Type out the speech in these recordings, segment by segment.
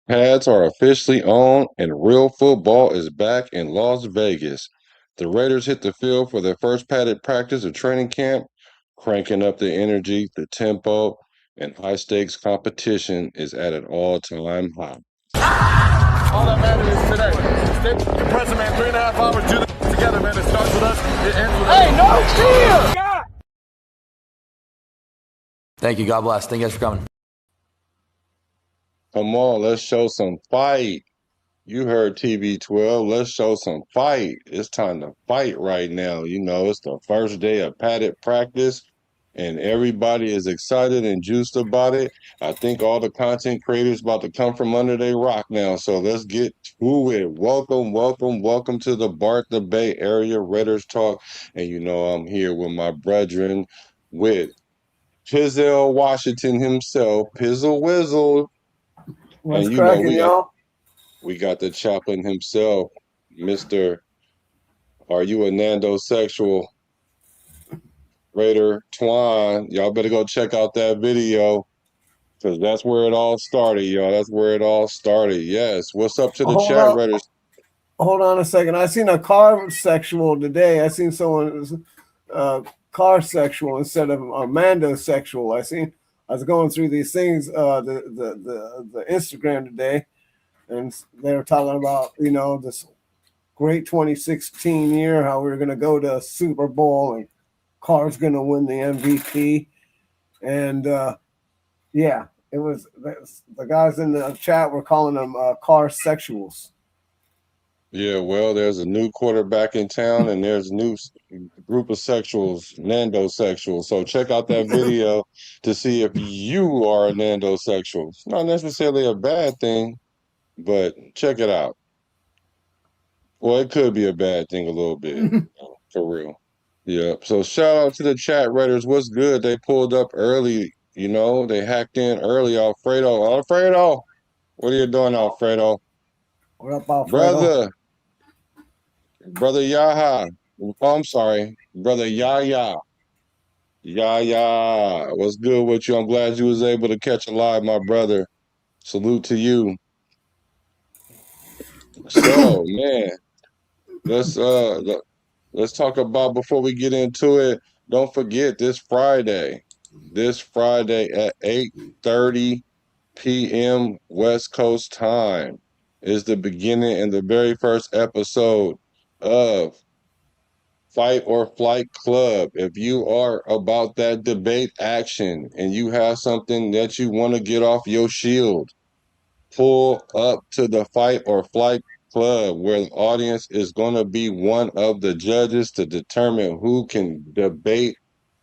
Pads are officially on, and real football is back in Las Vegas. The Raiders hit the field for their first padded practice of training camp, cranking up the energy, the tempo, and high stakes competition is at an all time high. All that matters is today. Stay compressing, man. 3.5 hours, do this together, man. It starts with us, it ends with us. Hey, no fear! God. Thank you. God bless. Thank you guys for coming. Come on, let's show some fight. You heard TB12. Let's show some fight. It's time to fight right now. You know, it's the first day of padded practice, and everybody is excited and juiced about it. I think all the content creators about to come from under their rock now. So let's get to it. Welcome, welcome, welcome to the Bart the Bay Area Raiders Talk. And you know, I'm here with my brethren, with Pizzle Washington himself, Pizzle Wizzle. What's And you know, cracking, y'all? we got the chaplain himself, Mr. Are You a Nando Sexual? Raider Twine. Y'all better go check out that video because that's where it all started, y'all. That's where it all started. Yes. What's up to the Hold chat, on, Raiders? hold on a second. I seen a car sexual today. I seen someone car sexual instead of Amanda sexual. I was going through these things, the Instagram today, and they were talking about this great 2016 year, how we were going to go to a Super Bowl and Carr's going to win the MVP, and yeah, the guys in the chat were calling them car sexuals. Yeah, well, there's a new quarterback in town, and there's a new group of sexuals, Nando sexuals. So check out that video to see if you are a Nando sexual. It's not necessarily a bad thing, but check it out. Well, it could be a bad thing a little bit, for real. Yeah. So shout out to the chat Raiders. What's good? They pulled up early. You know, they hacked in early. Alfredo. Alfredo. What are you doing, Alfredo? What up, Alfredo? Brother Yaha. Oh, I'm sorry. Brother Yaya. Yaya. What's good with you? I'm glad you was able to catch a live, my brother. Salute to you. So, man, let's uh let's talk about before we get into it. Don't forget this Friday at 8:30 p.m. West Coast time is the beginning and the very first episode of Fight or Flight Club. If you are about that debate action and you have something that you want to get off your shield, pull up to the Fight or Flight Club, where the audience is going to be one of the judges to determine who can debate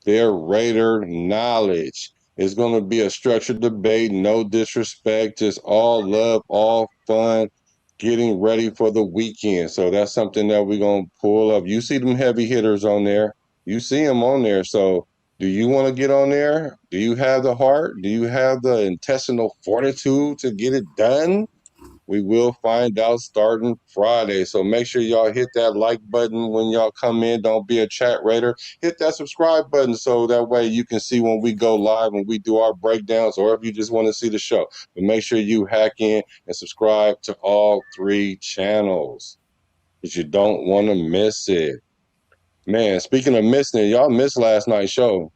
their Raider knowledge. It's going to be a structured debate, no disrespect, just all love, all fun, getting ready for the weekend. So that's something that we're going to pull up. You see them heavy hitters on there. You see them on there. So do you want to get on there? Do you have the heart? Do you have the intestinal fortitude to get it done? We will find out starting Friday. So make sure y'all hit that like button when y'all come in. Don't be a chat raider. Hit that subscribe button so that way you can see when we go live and we do our breakdowns, or if you just want to see the show. But make sure you hack in and subscribe to all 3 channels because you don't want to miss it. Man, speaking of missing it, y'all missed last night's show.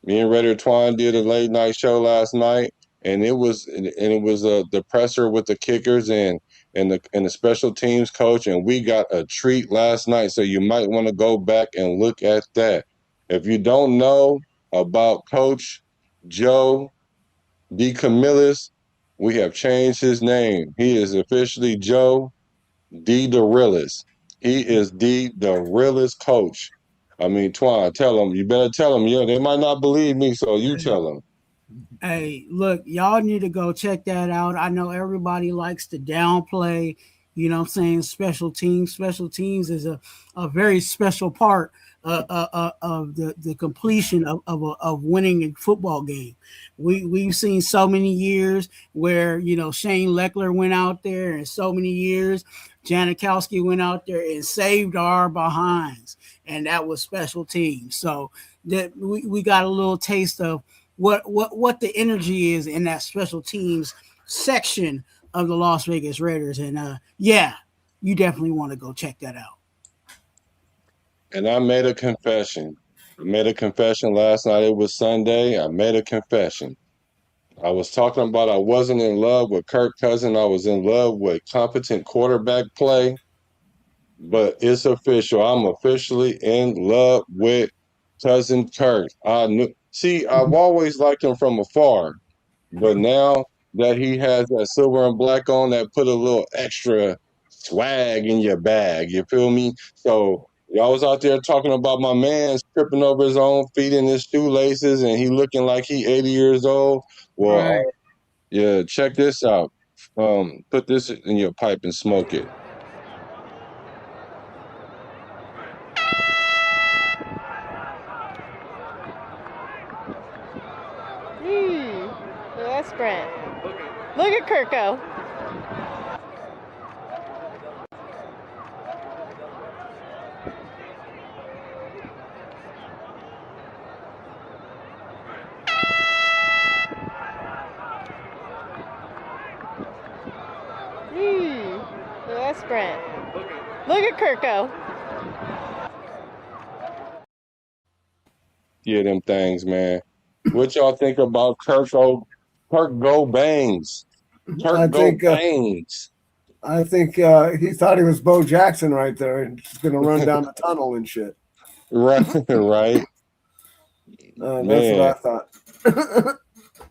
Me and Redder Twine did a late night show last night, and it was the presser with the kickers and the special teams coach, and we got a treat last night. So you might want to go back and look at that. If you don't know about Coach Joe DeCamillis, we have changed his name. He is officially Joe the realest. He is the realest coach. I mean, Twan, tell them. You better tell them. Yeah, they might not believe me, so you tell them. Hey, look, y'all need to go check that out. I know everybody likes to downplay, what I'm saying, special teams. Special teams is a very special part of the completion of winning a football game. We've seen so many years where, Shane Leckler went out there, and so many years Janikowski went out there and saved our behinds, and that was special teams. So that we got a little taste of what the energy is in that special teams section of the Las Vegas Raiders. And yeah, you definitely want to go check that out. And I made a confession. I made a confession last night. It was Sunday. I made a confession. I was talking about I wasn't in love with Kirk Cousins. I was in love with competent quarterback play. But it's official. I'm officially in love with Cousin Kirk. I knew. See, I've always liked him from afar, but now that he has that silver and black on, that put a little extra swag in your bag. You feel me? So y'all was out there talking about my man tripping over his own feet in his shoelaces, and he looking like he 80 years old. Well, Right. yeah, check this out. Put this in your pipe and smoke it. That's Brent. Look at Kirko. That's Brent. Look at Kirko. Yeah, them things, man. What y'all think about Kirk Go Bangs? Kirk Go Bangs. I think he thought he was Bo Jackson right there, and he's going to run down the tunnel and shit. Right, right. That's what I thought.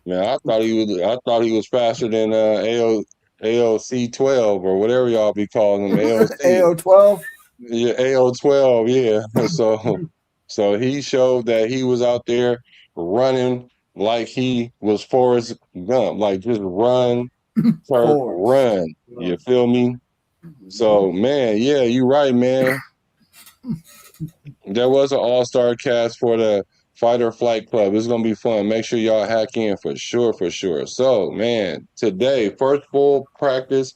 Man, I thought he was faster than AOC 12 or whatever y'all be calling him. AO 12. Yeah, AO 12. Yeah. So he showed that he was out there running like he was Forrest Gump, like just run, Kirk, run. You feel me? So man, yeah, you right, man. There was an all-star cast for the Fight or Flight Club. It's gonna be fun. Make sure y'all hack in for sure, for sure. So, man, today, first practice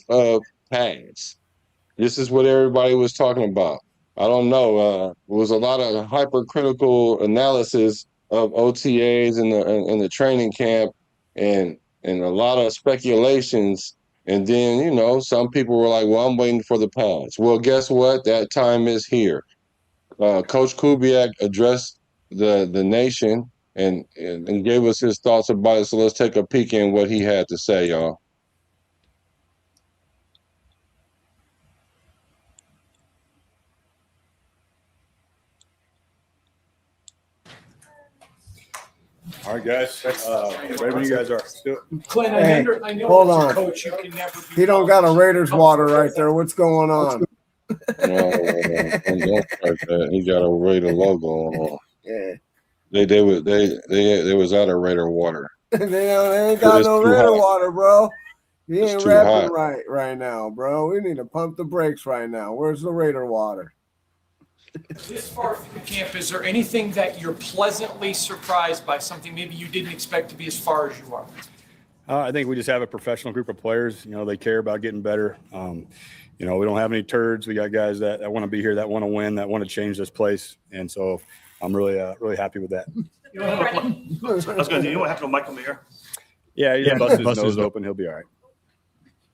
of pads. This is what everybody was talking about. I don't know. It was a lot of hypercritical analysis of OTAs in the training camp, and a lot of speculations. And then, you know, some people were like, well, I'm waiting for the pads. Well, guess what? That time is here. Coach Kubiak addressed the nation and gave us his thoughts about it. So let's take a peek in what he had to say, y'all. All right, guys. Ready when you guys are. Clint, hey, hold on. Coach, you can never he don't got a Raiders water right there. What's going on? Don't start that. He got a Raider logo on. Yeah. They was out of Raider water. they ain't got no Raider water, bro. He ain't rapping right now, bro. We need to pump the brakes right now. Where's the Raider water? This far through the camp, is there anything that you're pleasantly surprised by, something maybe you didn't expect to be as far as you are? I think we just have a professional group of players. You know, they care about getting better. You know, we don't have any turds. We got guys that want to be here, that want to win, that want to change this place. And so I'm really happy with that. I was going to say, you know what happened to Michael Mayer? Yeah, he just busted his nose open. He'll be all right.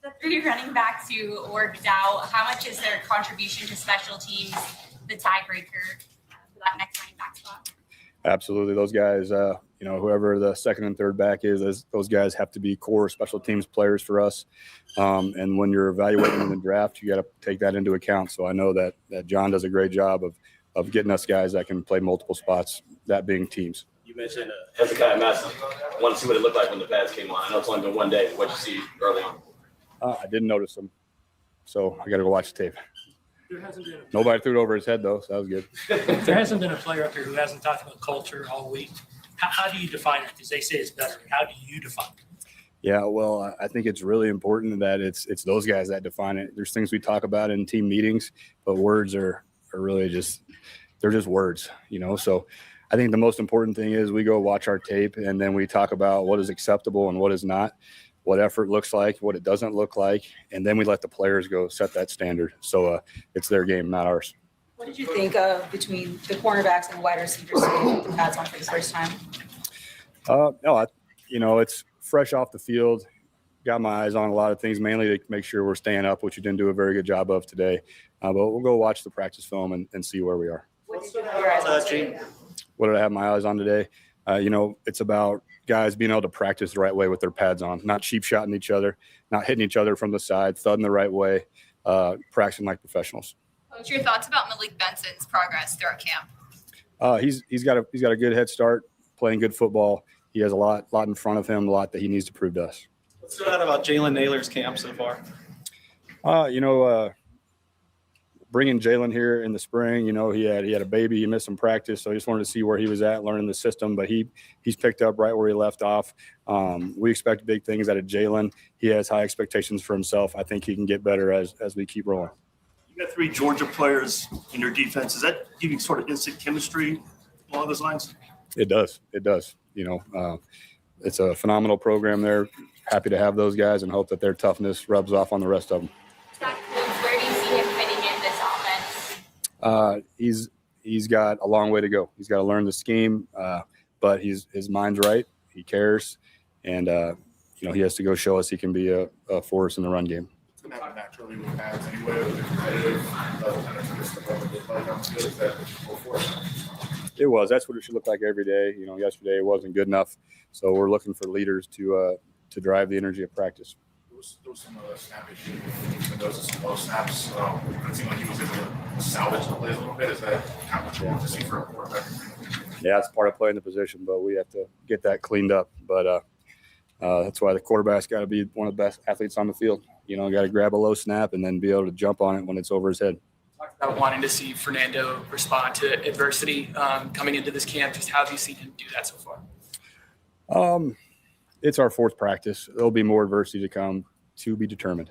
The three running backs who worked out, how much is their contribution to special teams the tiebreaker for that next running back spot? Absolutely. Those guys, you know, whoever the second and third back is, those guys have to be core special teams players for us. And when you're evaluating in the draft, you got to take that into account. So I know that John does a great job of getting us guys that can play multiple spots, that being teams. You mentioned Hezekiah Massey. I want to see what it looked like when the pads came on. I know it's only been one day. What did you see early on? I didn't notice them. So I got to go watch the tape. Nobody threw it over his head, though, so that was good. There hasn't been a player up here who hasn't talked about culture all week. How do you define it? Because they say it's better. How do you define it? Yeah, well, I think it's really important that it's those guys that define it. There's things we talk about in team meetings, but words are really just – they're just words, you know. So I think the most important thing is we go watch our tape, and then we talk about what is acceptable and what is not, what effort looks like, what it doesn't look like, and then we let the players go set that standard. So it's their game, not ours. What did you think of between the cornerbacks and wide receivers today with the pads on for the first time? No, you know, it's fresh off the field. got my eyes on a lot of things, mainly to make sure we're staying up, which you didn't do a very good job of today. But we'll go watch the practice film and see where we are. What did you have your eyes on today? What did I have my eyes on today? It's about guys being able to practice the right way with their pads on, not cheap shotting each other, not hitting each other from the side, thudding the right way, practicing like professionals. What's your thoughts about Malik Benson's progress throughout camp? He's got a good head start, playing good football. He has a lot in front of him, a lot that he needs to prove to us. What's stood out about Jalen Naylor's camp so far? Bringing Jalen here in the spring, he had a baby, he missed some practice, so I just wanted to see where he was at, learning the system. But he's picked up right where he left off. We expect big things out of Jalen. He has high expectations for himself. I think he can get better as we keep rolling. You got 3 Georgia players in your defense. Does that give you sort of instant chemistry along those lines? It does. It's a phenomenal program there. Happy to have those guys and hope that their toughness rubs off on the rest of them. Where do you see him fitting in this offense? He's got a long way to go. He's got to learn the scheme, but his mind's right. He cares, and he has to go show us he can be a force in the run game. It's going to happen naturally with pads anyway, with the competitive level kind of twist of the play on field. Is that full force? It was. That's what it should look like every day. Yesterday it wasn't good enough, so we're looking for leaders to drive the energy of practice. There was some snap issues, and those are some low snaps. It seemed like he was able to salvage the plays a little bit. Is that kind of what you want to see for a quarterback? Yeah, it's part of playing the position, but we have to get that cleaned up. But that's why the quarterback's got to be one of the best athletes on the field. Got to grab a low snap and then be able to jump on it when it's over his head. About wanting to see Fernando respond to adversity coming into this camp. Just how have you seen him do that so far? It's our 4th practice. There'll be more adversity to come, to be determined.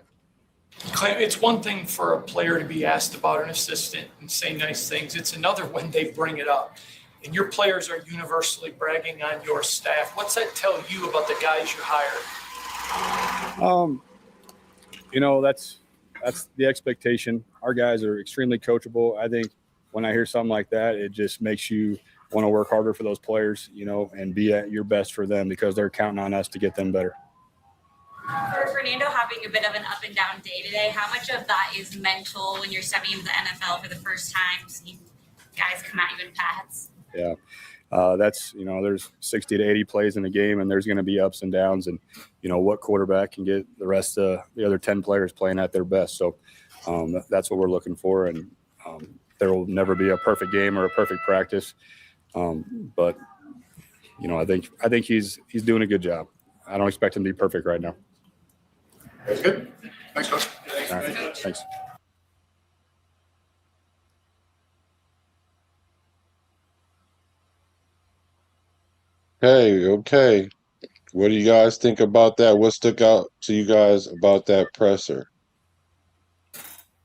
It's one thing for a player to be asked about an assistant and say nice things. It's another when they bring it up. And your players are universally bragging on your staff. What's that tell you about the guys you hired? That's the expectation. Our guys are extremely coachable. I think when I hear something like that, it just makes you want to work harder for those players, and be at your best for them because they're counting on us to get them better. For Fernando having a bit of an up and down day today, how much of that is mental when you're stepping into the NFL for the first time, seeing guys come at you in pads? Yeah. There's 60 to 80 plays in a game, and there's going to be ups and downs. And, what quarterback can get the rest of the other 10 players playing at their best. So that's what we're looking for. And there will never be a perfect game or a perfect practice. But I think he's doing a good job. I don't expect him to be perfect right now. That's good. Thanks, Coach. All right. Thanks. Okay. What do you guys think about that? What stuck out to you guys about that presser?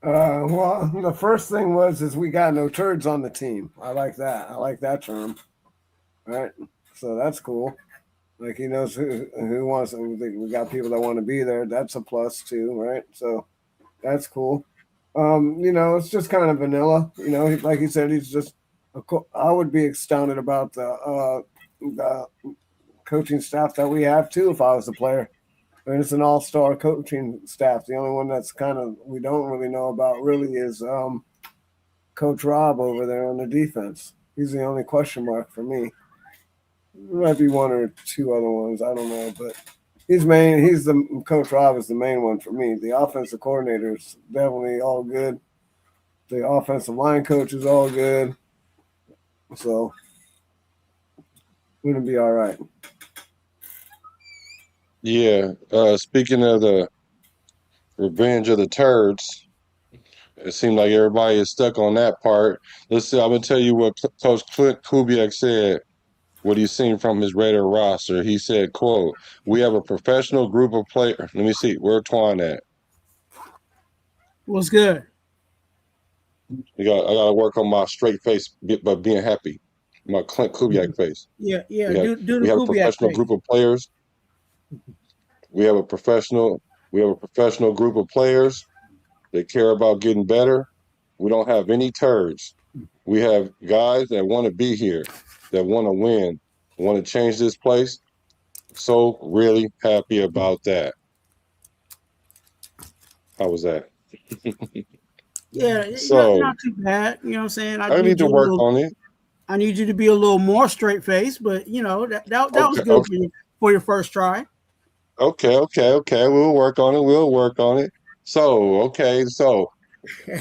Well, the first thing is we got no turds on the team. I like that. I like that term. All right. So that's cool. Like he knows who wants. We got people that want to be there. That's a plus too, right? So that's cool. It's just kind of vanilla. Like he said, he's just. I would be astounded about the coaching staff that we have too. If I was a player, it's an all-star coaching staff. The only one that's kind of we don't really know about really is Coach Rob over there on the defense. He's the only question mark for me. There might be 1 or 2 other ones. I don't know, but he's main. He's the Coach Rob is the main one for me. The offensive coordinator is definitely all good. The offensive line coach is all good. So we're gonna be all right. Yeah. Speaking of the revenge of the turds, it seemed like everybody is stuck on that part. Let's see. I'm gonna tell you what Coach Clint Kubiak said. What he's seen from his Raider roster. He said, quote, "We have a professional group of players." Let me see. Where Twan at? What's good? I got to work on my straight face by being happy. My Clint Kubiak face. Yeah. We have a Kubiak professional face. group of players. We have a professional group of players that care about getting better. We don't have any turds. We have guys that want to be here, that want to win, want to change this place. So really happy about that. How was that? Yeah, So not too bad. You know what I'm saying? I need to work on it. I need you to be a little more straight faced, but that was Okay, good for your first try. okay. We'll work on it. We'll work on it. So, okay, so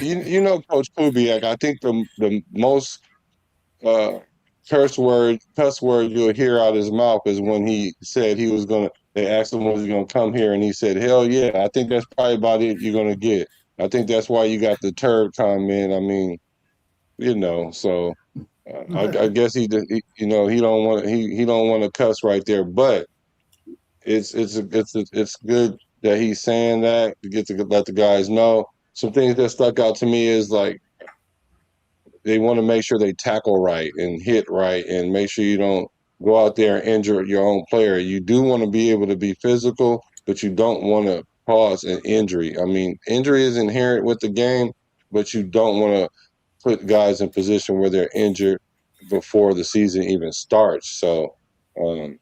you know Coach Kubiak, I think the most uh cuss word you'll hear out of his mouth is when he said he was gonna they asked him was he gonna come here and he said, hell yeah. I think that's probably about it you're gonna get. I think that's why you got the turd comment. I mean, so I guess he don't want he don't want to cuss right there, but it's good that he's saying that to get to let the guys know. Some things that stuck out to me is like they want to make sure they tackle right and hit right and make sure you don't go out there and injure your own player. You do want to be able to be physical, but you don't want to cause an injury. I mean, injury is inherent with the game, but you don't want to put guys in position where they're injured before the season even starts. So um,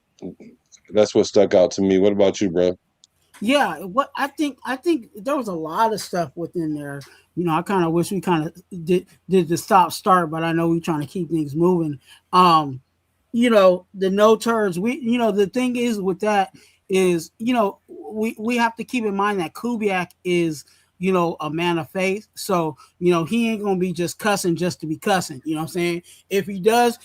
that's what stuck out to me. What about you, bro? Yeah, what I think there was a lot of stuff within there. I kind of wish we kind of did the stop start, but I know we're trying to keep things moving. The no turds. The thing is with that is, we have to keep in mind that Kubiak is, a man of faith. So, he ain't gonna be just cussing just to be cussing. You know what I'm saying? If he does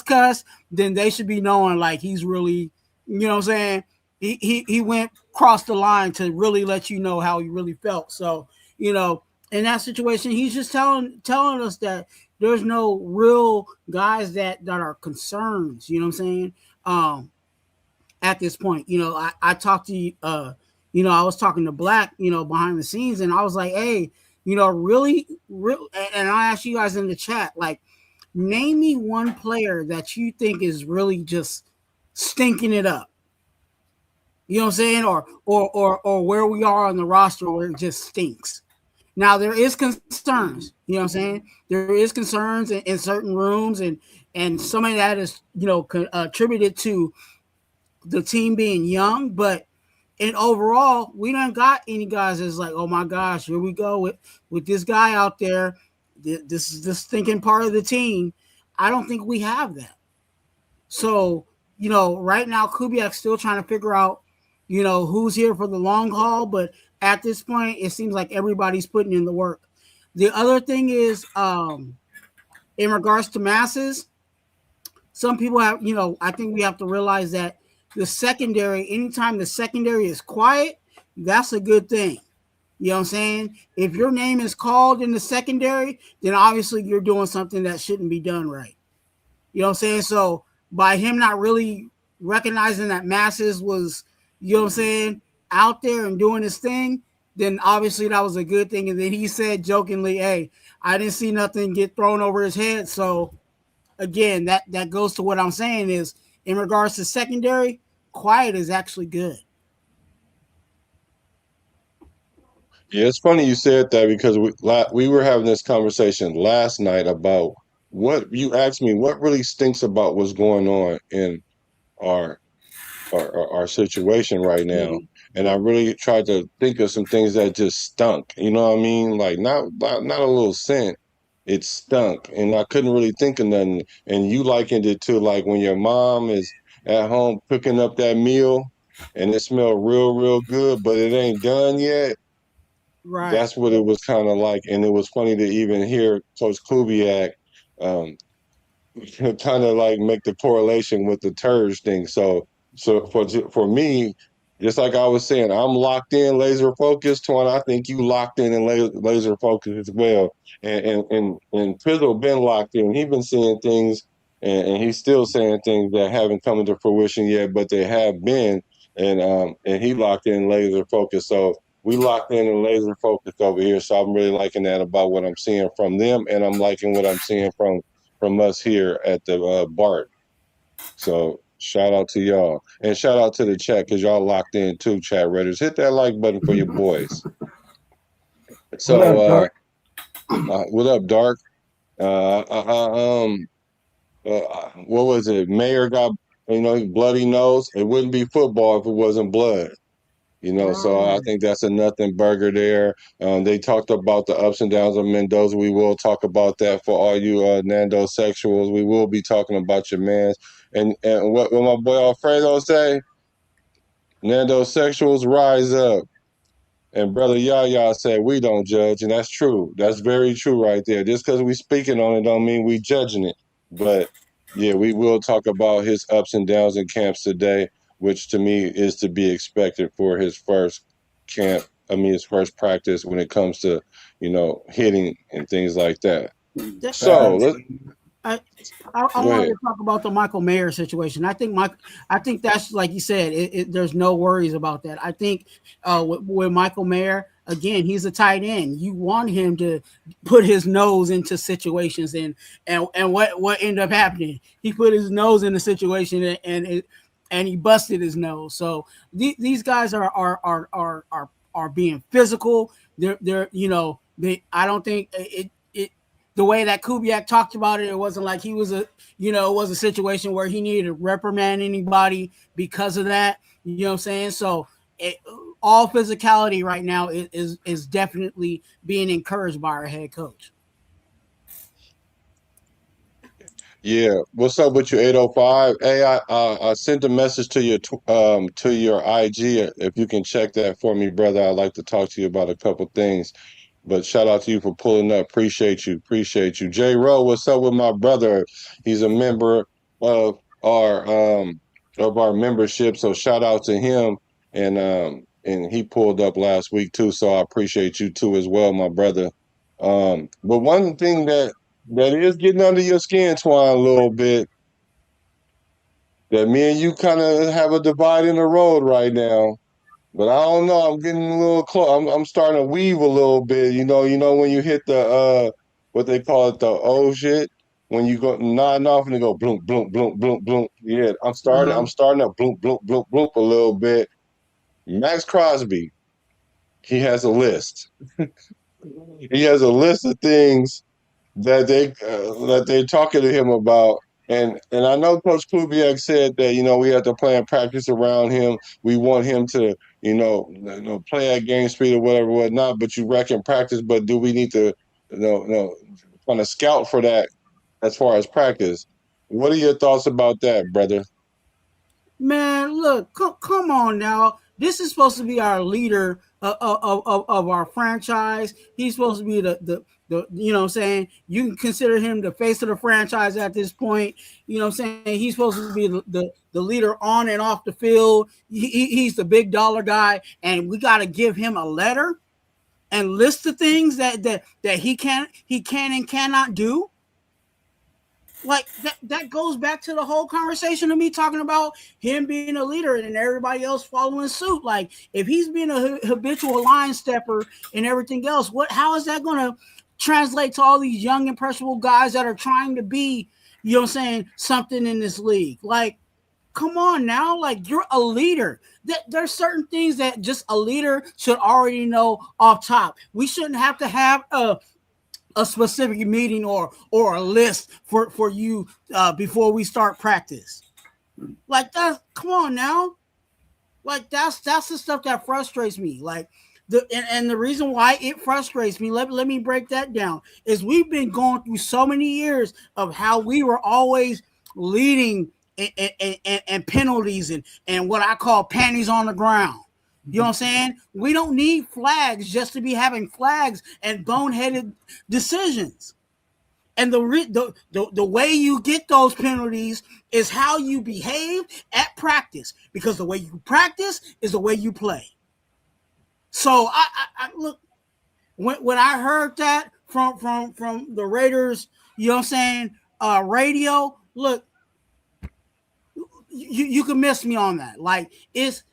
cuss, then they should be knowing like he's really, you know what I'm saying? He went across the line to really let you know how he really felt. So, in that situation, he's just telling us that there's no real guys that are concerns, you know what I'm saying? At this point, I talked to I was talking to Black, behind the scenes, and I was like, hey, really, and I asked you guys in the chat, like, name me one player that you think is really just stinking it up. You know what I'm saying? Or where we are on the roster where it just stinks. Now there is concerns, you know what I'm saying? There is concerns in certain rooms, and some of that is attributed to the team being young, but in overall, we don't got any guys that's like, oh my gosh, here we go with this guy out there. This is the stinking part of the team. I don't think we have that. So, right now Kubiak's still trying to figure out, who's here for the long haul, but at this point, it seems like everybody's putting in the work. The other thing is, in regards to masses, some people have, I think we have to realize that the secondary, anytime the secondary is quiet, that's a good thing. You know what I'm saying? If your name is called in the secondary, then obviously you're doing something that shouldn't be done right. You know what I'm saying? So by him not really recognizing that Masses was, you know what I'm saying, out there and doing his thing, then obviously that was a good thing. And then he said jokingly, hey, I didn't see nothing get thrown over his head. So again, that goes to what I'm saying is in regards to secondary, quiet is actually good. Yeah, it's funny you said that because we were having this conversation last night about what you asked me what really stinks about what's going on in our our situation right now. And I really tried to think of some things that just stunk. You know what I mean? Like not a little scent. It stunk. And I couldn't really think of nothing. And you likened it to like when your mom is at home cooking up that meal and it smelled real good, but it ain't done yet. Right. That's what it was kind of like. And it was funny to even hear Coach Kubiak um, kind of like make the correlation with the TERS thing. So for me, just like I was saying, I'm locked in, laser focused. Twan, I think you locked in and laser focused as well. And Pizzle been locked in. He been seeing things, and he's still saying things that haven't come into fruition yet, but they have been. And he locked in laser focused. So we locked in and laser focused over here. So I'm really liking that about what I'm seeing from them, and I'm liking what I'm seeing from us here at the BART. So shout out to y'all. And shout out to the chat because y'all locked in too, chat readers. Hit that like button for your boys. What up, So Dark? what up, Dark? What was it? Mayor got bloody nose. It wouldn't be football if it wasn't blood. So I think that's a nothing burger there. They talked about the ups and downs of Mendoza. We will talk about that for all you Nando sexuals. We will be talking about your mans. And what my boy Alfredo say? Nando sexuals rise up. And brother Yaya said we don't judge, and that's true. That's very true right there. Just because we speaking on it don't mean we judging it. But yeah, we will talk about his ups and downs in camps today, which to me is to be expected for his first camp. I mean, his first practice when it comes to hitting and things like that. So let's I go wanted ahead. to talk about the Michael Mayer situation. I think that's like you said. There's no worries about that. I think with Michael Mayer, again, he's a tight end. You want him to put his nose into situations, and what ended up happening? He put his nose in the situation, and he busted his nose. So these guys are being physical. They're I don't think it the way that Kubiak talked about it, it wasn't like he was it was a situation where he needed to reprimand anybody because of that. You know what I'm saying? So all physicality right now is definitely being encouraged by our head coach. Yeah, what's up with you, 805? Hey, I sent a message to your IG. If you can check that for me, brother, I'd like to talk to you about a couple things. But shout out to you for pulling up. Appreciate you. Appreciate you. J Rowe, what's up with my brother? He's a member of our membership, so shout out to him. And he pulled up last week too, so I appreciate you too as well, my brother. But one thing that is getting under your skin, Twine, a little bit, that me and you kind of have a divide in the road right now. But I don't know. I'm getting a little close. I'm starting to weave a little bit. When you hit the what they call it, the oh shit, when you go nodding off and they go bloom, bloom, bloom, bloom, bloom. Yeah, I'm starting to bloom, bloom, bloom, bloom a little bit. Max Crosby, he has a list. He has a list of things that they're talking to him about. And I know Coach Kubiak said that we have to plan practice around him. We want him to play at game speed or whatnot. But you reckon practice. But do we need to kind of scout for that as far as practice? What are your thoughts about that, brother? Man, look, come on now. This is supposed to be our leader of our franchise. He's supposed to be the you know what I'm saying? You can consider him the face of the franchise at this point. You know what I'm saying? He's supposed to be the leader on and off the field. He's the big dollar guy, and we got to give him a letter and list the things that he can and cannot do. Like that goes back to the whole conversation of me talking about him being a leader and everybody else following suit. Like if he's being a habitual line stepper and everything else, how is that going to translate to all these young impressionable guys that are trying to be, you know what I'm saying, something in this league? Like, come on now, like you're a leader. There's certain things that just a leader should already know off top. We shouldn't have to have a specific meeting or a list for you before we start practice. Like that, come on now. Like that's the stuff that frustrates me. Like and the reason why it frustrates me, let me break that down, is we've been going through so many years of how we were always leading and penalties and what I call panties on the ground. You know what I'm saying? We don't need flags just to be having flags and boneheaded decisions. And the way you get those penalties is how you behave at practice, because the way you practice is the way you play. So I look, when I heard that from the Raiders, you know what I'm saying, radio, look, you can miss me on that. Like it's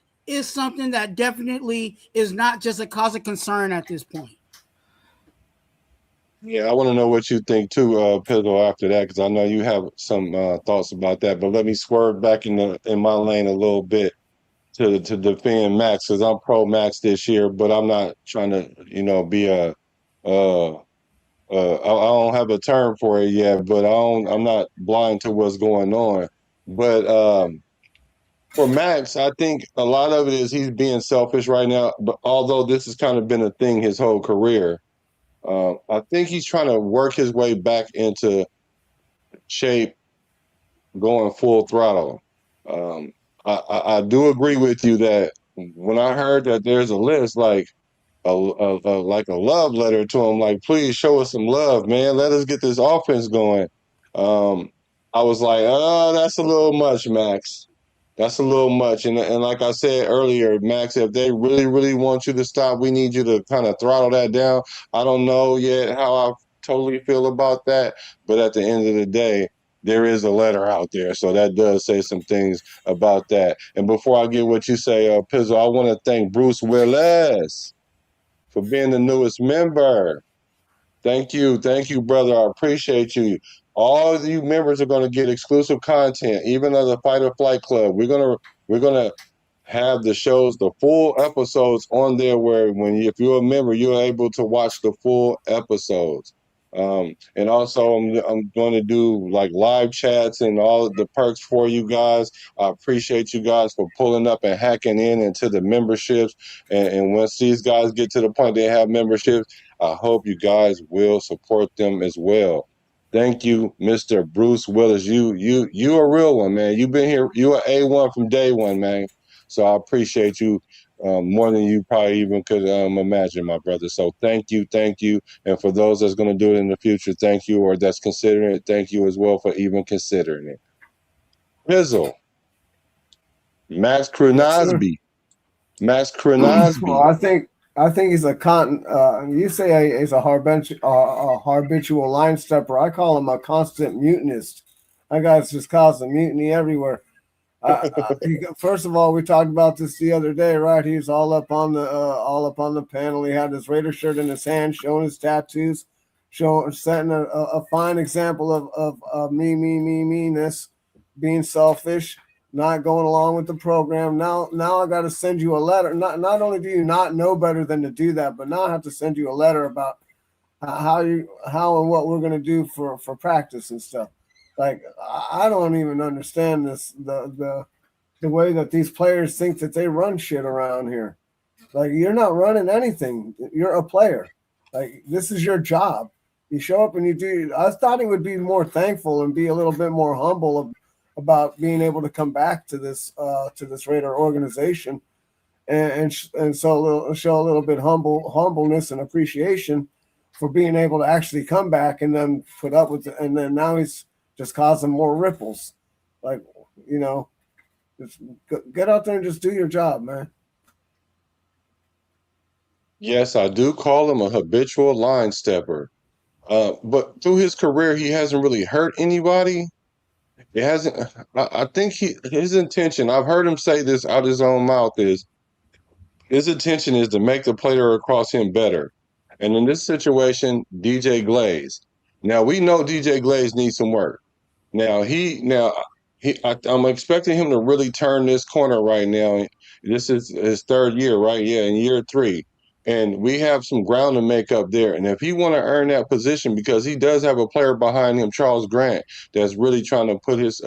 something that definitely is not just a cause of concern at this point. Yeah, I want to know what you think too, Pizzle, after that, because I know you have some thoughts about that. But let me swerve back in my lane a little bit to defend Max, because I'm pro Max this year, but I'm not trying to be I don't have a term for it yet, but I'm not blind to what's going on. But for Max, I think a lot of it is he's being selfish right now. But although this has kind of been a thing his whole career, I think he's trying to work his way back into shape, going full throttle. Um, I do agree with you that when I heard that there's a list like like a love letter to him, like please show us some love, man. Let us get this offense going. Um, I was like, oh, that's a little much, Max. That's a little much. And like I said earlier, Max, if they really, really want you to stop, we need you to kind of throttle that down. I don't know yet how I totally feel about that, but at the end of the day, there is a letter out there. So that does say some things about that. And before I get what you say, Pizzle, I want to thank Bruce Willis for being the newest member. Thank you, brother. I appreciate you. All of you members are going to get exclusive content, even of the Fight or Flight Club. We're gonna have the shows, the full episodes on there. Where if you're a member, you're able to watch the full episodes. And also, I'm going to do like live chats and all of the perks for you guys. I appreciate you guys for pulling up and hacking into the memberships. And once these guys get to the point they have memberships, I hope you guys will support them as well. Thank you, Mr. Bruce Willis. You a real one, man. You've been here. You are A1 from day one, man. So I appreciate you more than you probably even could imagine, my brother. So thank you. And for those that's going to do it in the future, thank you. Or that's considering it, thank you as well for even considering it. Pizzle, Max Yes, sir. Kronosby. Max Well, Kronosby. I think he's a con. You say he's a habitual line stepper. I call him a constant mutinist. That guy's just causing mutiny everywhere. First of all, we talked about this the other day, right? He's all up on the panel. He had his Raider shirt in his hand, showing his tattoos, setting a fine example of me-ness, being selfish, not going along with the program. Now I got to send you a letter. Not only do you not know better than to do that, but now I have to send you a letter about how and what we're going to do for practice and stuff. Like I don't even understand this the way that these players think that they run shit around here. Like you're not running anything. You're a player. Like this is your job. You show up and you do. I thought he would be more thankful and be a little bit more humble about being able to come back to this Raider organization and show a little bit humbleness and appreciation for being able to actually come back and then put up with it. And then now he's just causing more ripples. Like, just get out there and just do your job, man. Yes, I do call him a habitual line stepper. But through his career, he hasn't really hurt anybody. It hasn't. I think his intention. I've heard him say this out his own mouth. Is his intention is to make the player across him better. And in this situation, DJ Glaze. Now we know DJ Glaze needs some work. I'm expecting him to really turn this corner right now. This is his third year, right? Yeah, in year 3, and we have some ground to make up there. And if he want to earn that position, because he does have a player behind him, Charles Grant, that's really trying to put his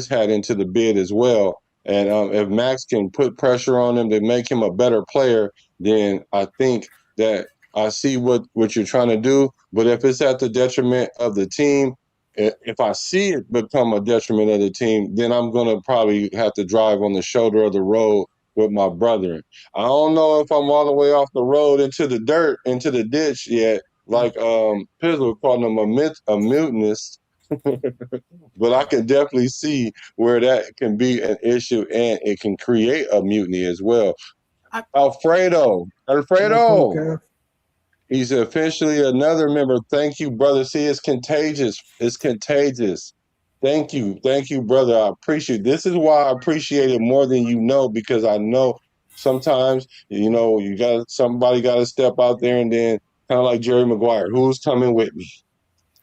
hat into the bid as well. And if Max can put pressure on him to make him a better player, then I think that I see what you're trying to do. But if it's at the detriment of the team, if I see it become a detriment of the team, then I'm going to probably have to drive on the shoulder of the road with my brethren. I don't know if I'm all the way off the road into the dirt, into the ditch yet, like Pizzle called him a mutinist, but I can definitely see where that can be an issue and it can create a mutiny as well. Alfredo. Okay. He's officially another member. Thank you, brother. See, it's contagious. It's contagious. Thank you, brother. I appreciate it. This is why I appreciate it more than you know, because I know sometimes, somebody got to step out there and then kind of like Jerry Maguire, who's coming with me?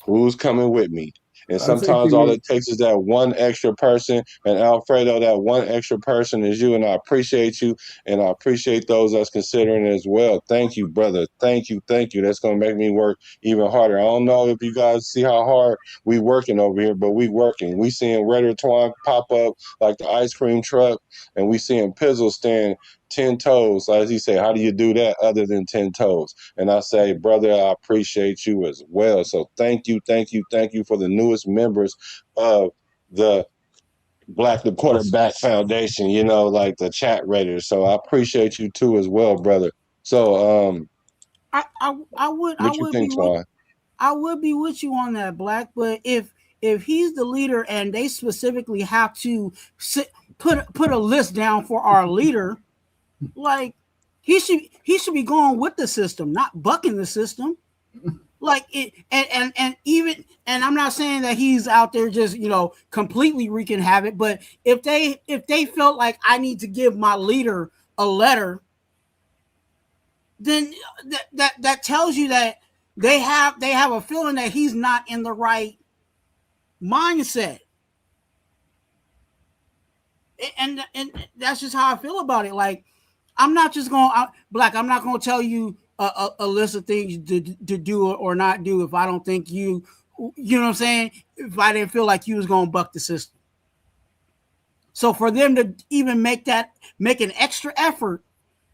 Who's coming with me? And I think he sometimes all needs. it takes is that one extra person. And Alfredo, that one extra person is you. And I appreciate you. And I appreciate those that's considering it as well. Thank you, brother. Thank you. Thank you. That's going to make me work even harder. I don't know if you guys see how hard we working over here, but we working. We seeing Redder Twine pop up like the ice cream truck, and we seeing Pizzle stand 10 toes. As he say, how do you do that other than 10 toes? And I say, brother, I appreciate you as well. So thank you, thank you, thank you for the newest members of the Black the Quarterback Foundation, like the chat raiders. So I appreciate you too as well, brother. So I what you would be think, with Twan? I would be with you on that, Black. But if he's the leader and they specifically have to put a list down for our leader, like he should be going with the system, not bucking the system. Like it, and even, and I'm not saying that he's out there just completely wreaking havoc, but if they felt like I need to give my leader a letter, then that tells you that they have a feeling that he's not in the right mindset. And that's just how I feel about it. Like, I'm not just going Black. I'm not going to tell you a list of things to do or not do if I don't think you know what I'm saying. If I didn't feel like you was going to buck the system. So for them to even make an extra effort,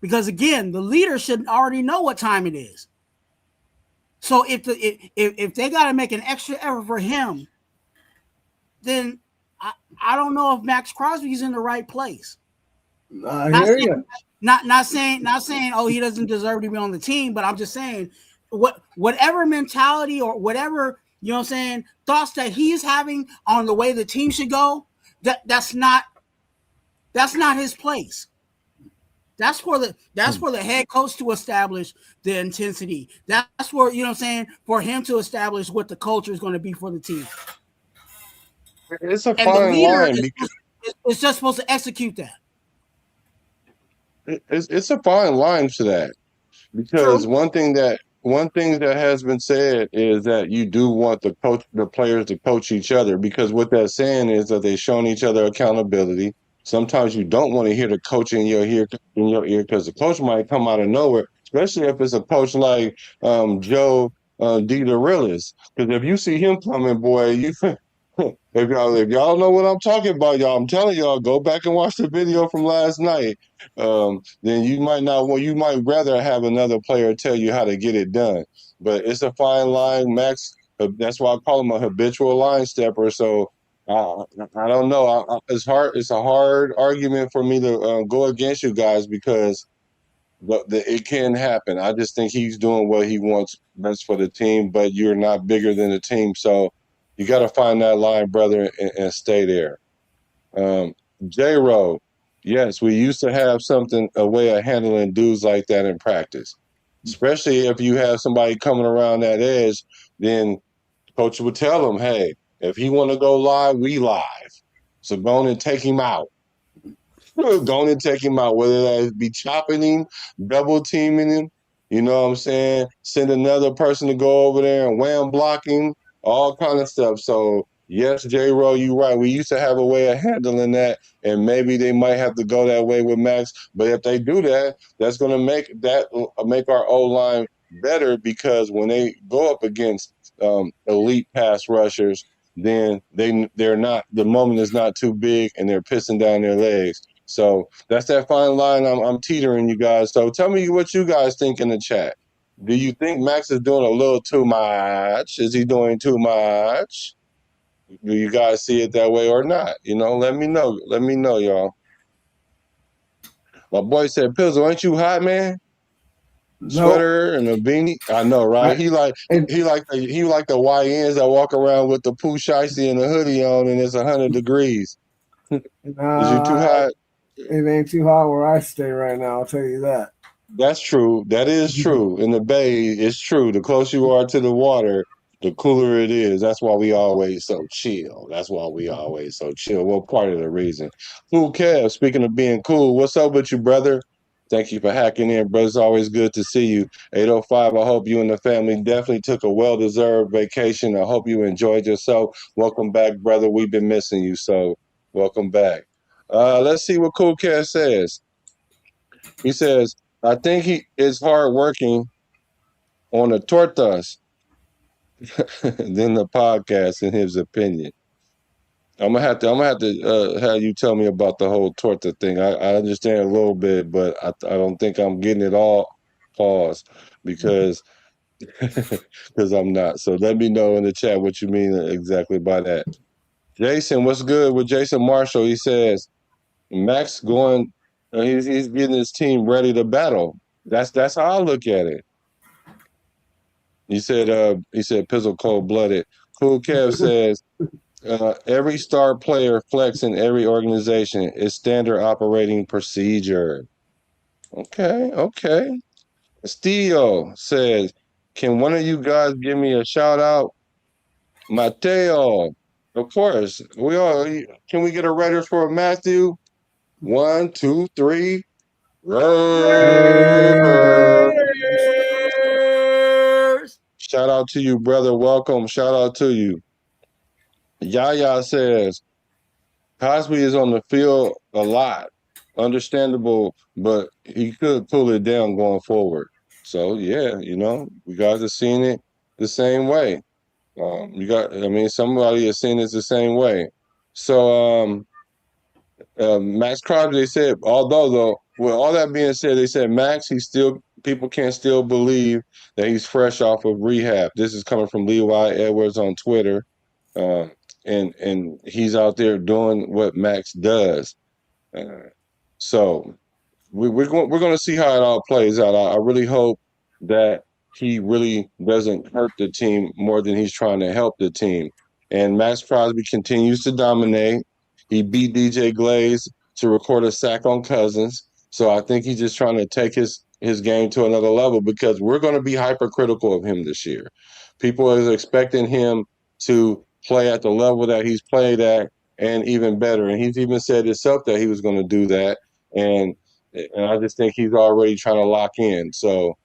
because again, the leader should already know what time it is. So if they got to make an extra effort for him, then I don't know if Max Crosby's in the right place. I hear you. Not saying oh, he doesn't deserve to be on the team, but I'm just saying whatever mentality or whatever, you know what I'm saying, thoughts that he's having on the way the team should go, that's not his place. That's for the head coach to establish the intensity. That's where, you know what I'm saying, for him to establish what the culture is going to be for the team. It's a And the fine leader line is just supposed to execute that. it's a fine line to that, because True. one thing that has been said is that you do want the players to coach each other, because what that's saying is that they're showing each other accountability. Sometimes you don't want to hear the coach in your ear because the coach might come out of nowhere, especially if it's a coach like Joe D. Realist. Because if you see him coming, boy, you if y'all know what I'm talking about, y'all, I'm telling y'all, go back and watch the video from last night. Then you might not want, you might rather have another player tell you how to get it done. But it's a fine line, Max. That's why I call him a habitual line stepper. So I don't know. It's hard. It's a hard argument for me to go against you guys, because it can happen. I just think he's doing what he wants best for the team, but you're not bigger than the team. So you got to find that line, brother, and stay there. J-Ro, yes, we used to have a way of handling dudes like that in practice, especially if you have somebody coming around that edge. Then coach would tell them, hey, if he want to go live, we live. So go on and take him out. Go on and take him out, whether that be chopping him, double teaming him, you know what I'm saying? Send another person to go over there and wham block him, all kind of stuff. So yes, J-Ro, you're right. We used to have a way of handling that, and maybe they might have to go that way with Max. But if they do that, that's going to make our O-line better, because when they go up against elite pass rushers, then they're not, the moment is not too big and they're pissing down their legs. So that's that fine line I'm teetering, you guys. So tell me what you guys think in the chat. Do you think Max is doing a little too much? Is he doing too much? Do you guys see it that way or not? Let me know. Let me know, y'all. My boy said, Pizzle, ain't you hot, man? No, Sweater and a beanie. I know, right? He like the YNs that walk around with the poo shicey and the hoodie on, and it's 100 degrees. Is you too hot? It ain't too hot where I stay right now. I'll tell you that. That's true. That is true. In the Bay, it's true. The closer you are to the water, the cooler it is. That's why we always so chill. That's why we always so chill. Well, part of the reason. Cool Kev, speaking of being cool, what's up with you, brother? Thank you for hacking in, bro. It's always good to see you. 805, I hope you and the family definitely took a well-deserved vacation. I hope you enjoyed yourself. Welcome back, brother. We've been missing you, so welcome back. Let's see what Cool Cat says. He says, I think he is hard working on the tortas than the podcast, in his opinion. I'm gonna have to have you tell me about the whole torta thing. I understand a little bit, but I don't think I'm getting it all. Pause, because because I'm not. So let me know in the chat what you mean exactly by that. Jason, what's good with Jason Marshall? He says Max going. He's getting his team ready to battle. That's how I look at it. He said Pizzle cold blooded. Cool Kev says every star player flex in every organization is standard operating procedure. Okay. Stio says, can one of you guys give me a shout out? Mateo, of course. Can we get a writer for Matthew? 1, 2, 3. Shout out to you, brother. Welcome. Shout out to you. Yaya says, Cosby is on the field a lot. Understandable, but he could pull it down going forward. So yeah, you guys are seeing it the same way. Somebody is seeing it the same way. So Max Crosby, they said, although though, with all that being said, they said Max, people can still believe that he's fresh off of rehab. This is coming from Levi Edwards on Twitter. And he's out there doing what Max does. So we're going to see how it all plays out. I really hope that he really doesn't hurt the team more than he's trying to help the team. And Max Crosby continues to dominate. He beat DJ Glaze to record a sack on Cousins. So I think he's just trying to take his game to another level, because we're going to be hypercritical of him this year. People are expecting him to play at the level that he's played at and even better. And he's even said himself that he was going to do that. And I just think he's already trying to lock in. So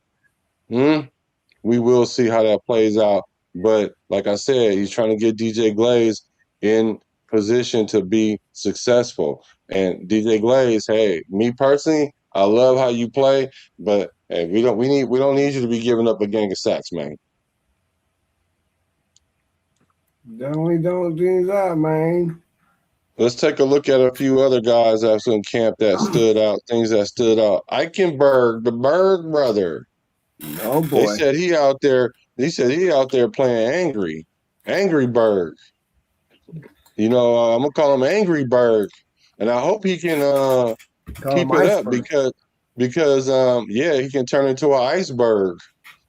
we will see how that plays out. But like I said, he's trying to get DJ Glaze in position to be successful. And DJ Glaze, hey, me personally, I love how you play, but hey, we don't need you to be giving up a gang of sacks, man. Definitely don't do that, man. Let's take a look at a few other guys that's in camp that stood out, things that stood out. Eichenberg, the Berg brother. Oh boy. They said he out there playing Angry Berg. I'm gonna call him Angry Berg. And I hope he can keep it up, because he can turn into an iceberg.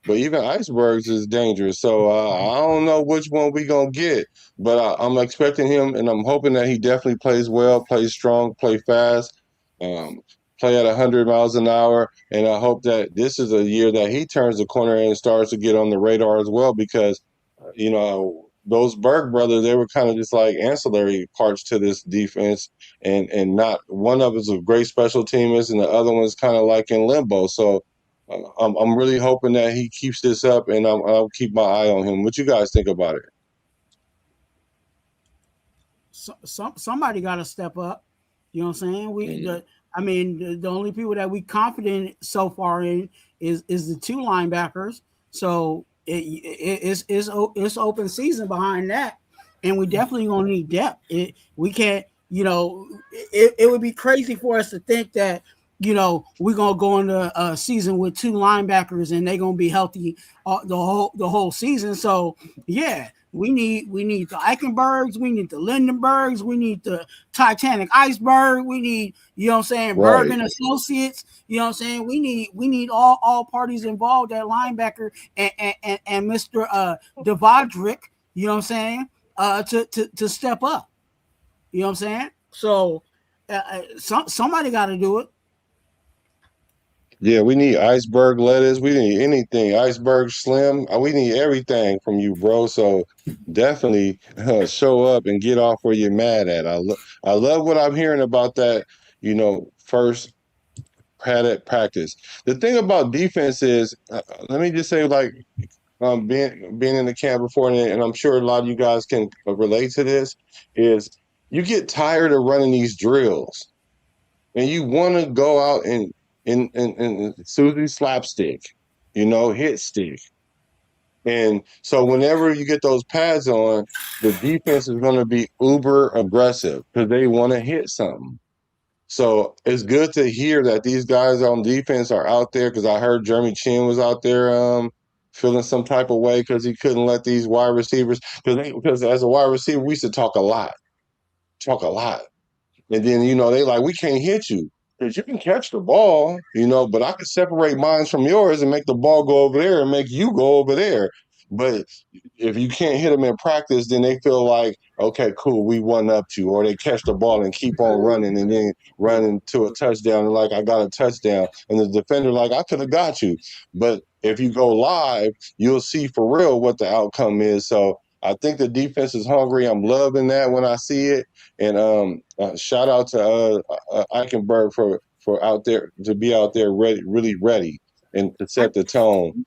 But even icebergs is dangerous. So I don't know which one we gonna get. But I'm expecting him, and I'm hoping that he definitely plays well, plays strong, play fast, play at 100 miles an hour. And I hope that this is a year that he turns the corner and starts to get on the radar as well, because those Berg brothers, they were kind of just like ancillary parts to this defense, and not one of us a great special teamers, and the other one's kind of like in limbo. So I'm really hoping that he keeps this up, and I'll keep my eye on him. What you guys think about it? Somebody got to step up. You know what I'm saying? The only people that we confident so far in is the two linebackers. So it's open season behind that, and we definitely gonna need depth. We can't, it would be crazy for us to think that we're gonna go into a season with two linebackers and they're gonna be healthy the whole season. So yeah, we need the Eichenbergs, we need the Lindenbergs, we need the Titanic Iceberg, we need, Berg and Associates, we need all parties involved at linebacker and Mr. Devondrick, to step up. You know what I'm saying? So somebody got to do it. Yeah, we need iceberg lettuce. We need anything. Iceberg slim. We need everything from you, bro. So definitely show up and get off where you're mad at. I love what I'm hearing about that, first padded practice. The thing about defense is, let me just say, like, being in the camp before, and I'm sure a lot of you guys can relate to this, is you get tired of running these drills, and you want to go out and Susie slapstick, hit stick. And so whenever you get those pads on, the defense is going to be uber aggressive because they want to hit something. So it's good to hear that these guys on defense are out there, because I heard Jeremy Chin was out there feeling some type of way because he couldn't let these wide receivers, because as a wide receiver, we used to talk a lot. And then, they like, we can't hit you because you can catch the ball, but I could separate mine from yours and make the ball go over there and make you go over there. But if you can't hit them in practice, then they feel like, okay, cool, we one up you, or they catch the ball and keep on running and then running to a touchdown and like, I got a touchdown. And the defender like, I could have got you. But if you go live, you'll see for real what the outcome is. So I think the defense is hungry. I'm loving that when I see it. And shout out to Eichenberg for out there to be out there ready, really ready, and to set the tone.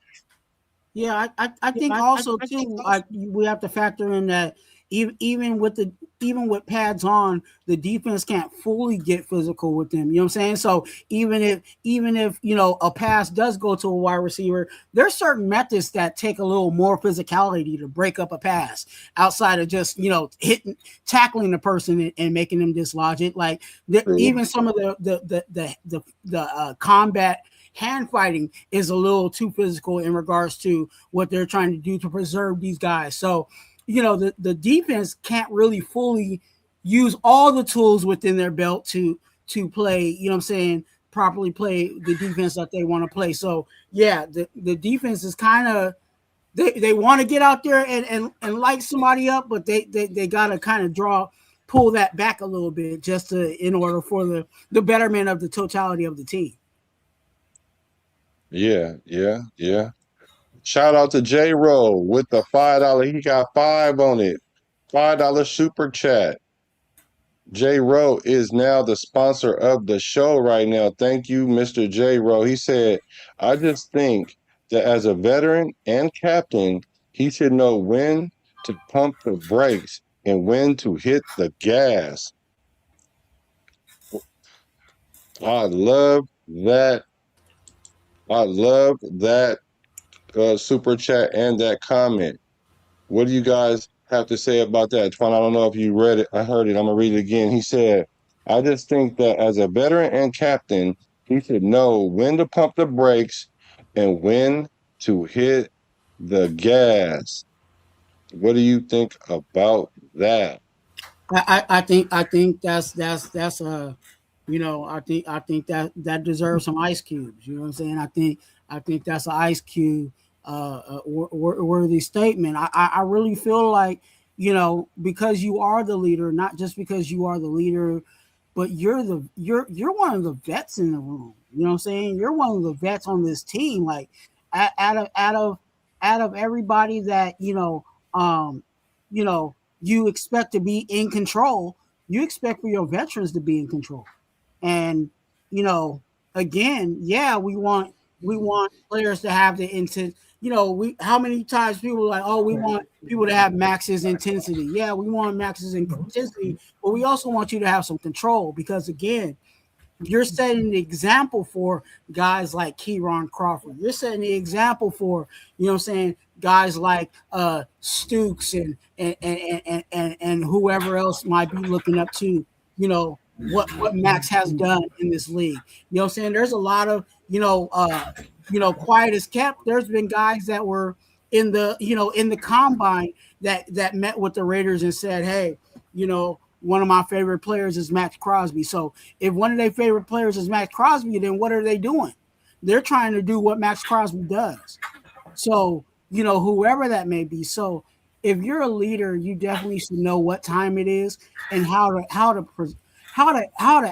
Yeah, I think also too, like we have to factor in that even with pads on, the defense can't fully get physical with them. You know what I'm saying? So even if a pass does go to a wide receiver, there's certain methods that take a little more physicality to break up a pass outside of just tackling the person and making them dislodge it. Like even some of the combat hand fighting is a little too physical in regards to what they're trying to do to preserve these guys. So, the defense can't really fully use all the tools within their belt to play, properly play the defense that they want to play. So yeah, the defense is kind of, they want to get out there and light somebody up, but they got to kind of pull that back a little bit just in order for the betterment of the totality of the team. Yeah. Shout out to J Rowe with the $5. He got 5 on it. $5 super chat. J Rowe is now the sponsor of the show right now. Thank you, Mr. J Rowe. He said, I just think that as a veteran and captain, he should know when to pump the brakes and when to hit the gas. I love that. Super chat and that comment. What do you guys have to say about that? Twan, I don't know if you read it. I heard it. I'm going to read it again. He said, I just think that as a veteran and captain, he should know when to pump the brakes and when to hit the gas. What do you think about that? I think that's I think that deserves some ice cubes. You know what I'm saying? I think that's an ice cube worthy statement. I really feel like, because you are the leader, not just because you are the leader, but you're one of the vets in the room. You know what I'm saying? You're one of the vets on this team. Like out of everybody that you expect to be in control, you expect for your veterans to be in control. And again, yeah, we want players to have the intent. How many times people are like, oh, we want people to have max's intensity. Yeah, we want max's intensity, but we also want you to have some control, because again, you're setting the example for guys like Kieron Crawford. You're setting the example for, guys like Stooks and whoever else might be looking up to, what Max has done in this league. You know what I'm saying? There's a lot of, quiet as kept. There's been guys that were in the combine that met with the Raiders and said, hey, one of my favorite players is Max Crosby. So if one of their favorite players is Max Crosby, then what are they doing? They're trying to do what Max Crosby does. So, whoever that may be. So if you're a leader, you definitely should know what time it is and how to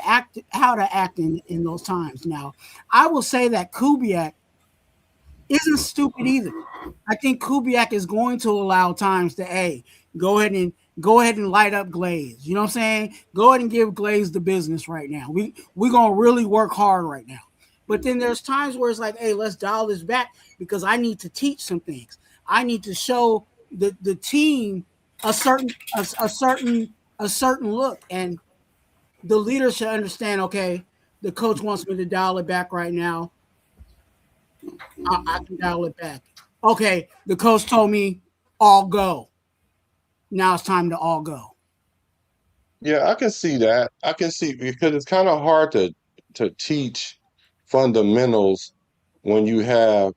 act in those times. Now, I will say that Kubiak isn't stupid either. I think Kubiak is going to allow times to go ahead and light up Glaze. You know what I'm saying? Go ahead and give Glaze the business right now. We're gonna really work hard right now. But then there's times where it's like, hey, let's dial this back because I need to teach some things. I need to show the team a certain look, and the leader should understand. Okay, the coach wants me to dial it back right now. I can dial it back. Okay, the coach told me all go. Now it's time to all go. Yeah, I can see that. I can see because it's kind of hard to teach fundamentals when you have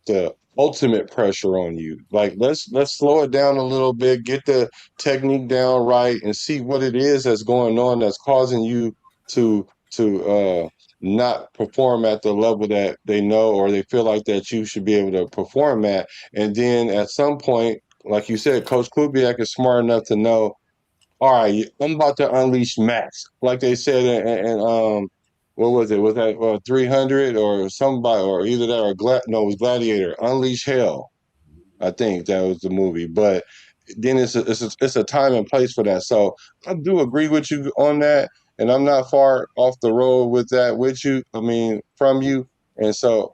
the ultimate pressure on you. Like let's slow it down a little bit, get the technique down right, and see what it is that's going on that's causing you to not perform at the level that they know or they feel like that you should be able to perform at. And then at some point, like you said, Coach Kubiak is smart enough to know, all right, I'm about to unleash Max, like they said what was it? Was that 300 or somebody, or either that or no, it was Gladiator, Unleash Hell. I think that was the movie. But then it's a time and place for that. So I do agree with you on that, and I'm not far off the road with that with you. I mean, from you, and so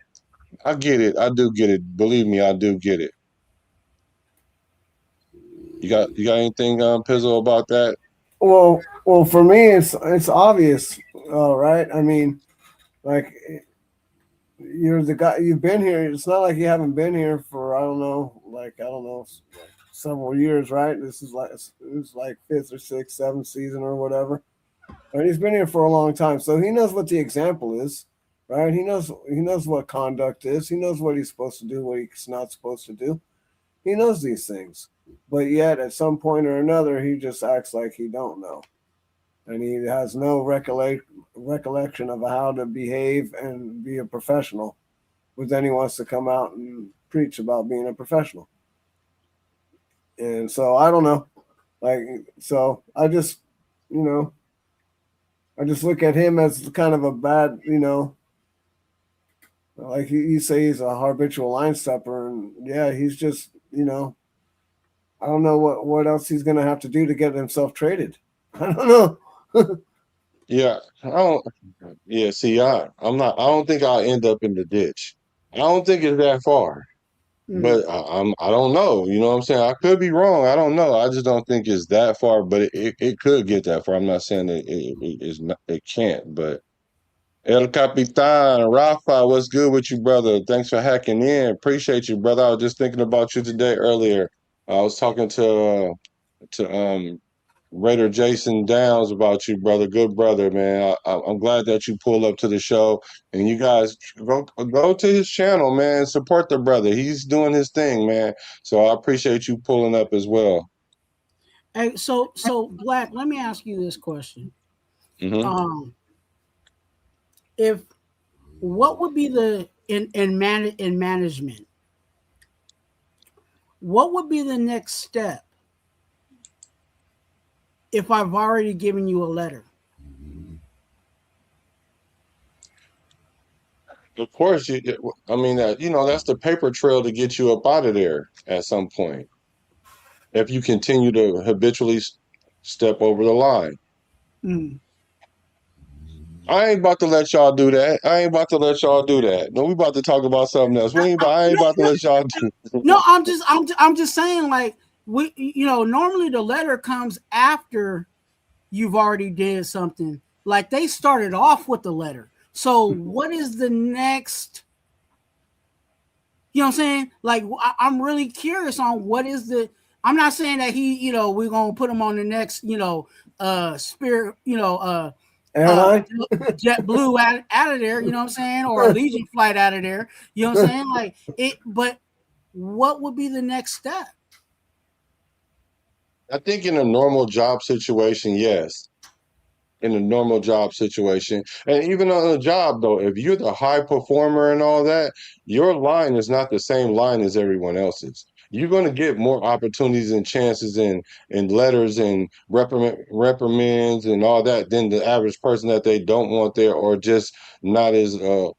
I get it. I do get it. Believe me, I do get it. You got anything, Pizzle, about that? Well, for me, it's obvious, right? I mean, like you're the guy. You've been here. It's not like you haven't been here for I don't know, several years, right? This is like it's like fifth or sixth, seventh season or whatever. And he's been here for a long time, so he knows what the example is, right? He knows what conduct is. He knows what he's supposed to do, what he's not supposed to do. He knows these things, but yet at some point or another, he just acts like he don't know, and he has no recollection of how to behave and be a professional. But then he wants to come out and preach about being a professional, and so I don't know, like so I just you know I just look at him as kind of a bad, like you say he's a habitual line stepper, and yeah, he's just, I don't know what else he's gonna have to do to get himself traded. I don't know. Yeah, I don't. Yeah, see, I'm not. I don't think I'll end up in the ditch. I don't think it's that far. But I don't know. You know what I'm saying? I could be wrong. I don't know. I just don't think it's that far, but it could get that far. I'm not saying that it's not, it can't, but El Capitan, Rafa, what's good with you, brother? Thanks for hacking in. Appreciate you, brother. I was just thinking about you today earlier. I was talking to Raider Jason Downs about you, brother. Good brother, man. I'm glad that you pulled up to the show, and you guys go to his channel, man. Support the brother. He's doing his thing, man. So I appreciate you pulling up as well. Hey, so Black, let me ask you this question. Mm-hmm. If what would be the in management? What would be the next step if I've already given you a letter? Of course, I mean that that's the paper trail to get you up out of there at some point. If you continue to habitually step over the line. Mm. I ain't about to let y'all do that. I ain't about to let y'all do that. No, we about to talk about something else. I ain't about to let y'all do. No, I'm just saying, like, normally the letter comes after you've already did something. Like, they started off with the letter. So what is the next? You know what I'm saying? Like, I'm really curious on what is the. I'm not saying that we're gonna put him on the next, Spirit, Airline? JetBlue out of there, you know what I'm saying, or a Legion flight out of there, you know what I'm saying, like it. But what would be the next step? I think in a normal job situation, yes. In a normal job situation, and even on a job though, if you're the high performer and all that, your line is not the same line as everyone else's. You're going to get more opportunities and chances and letters and reprimands and all that than the average person that they don't want there or just not as a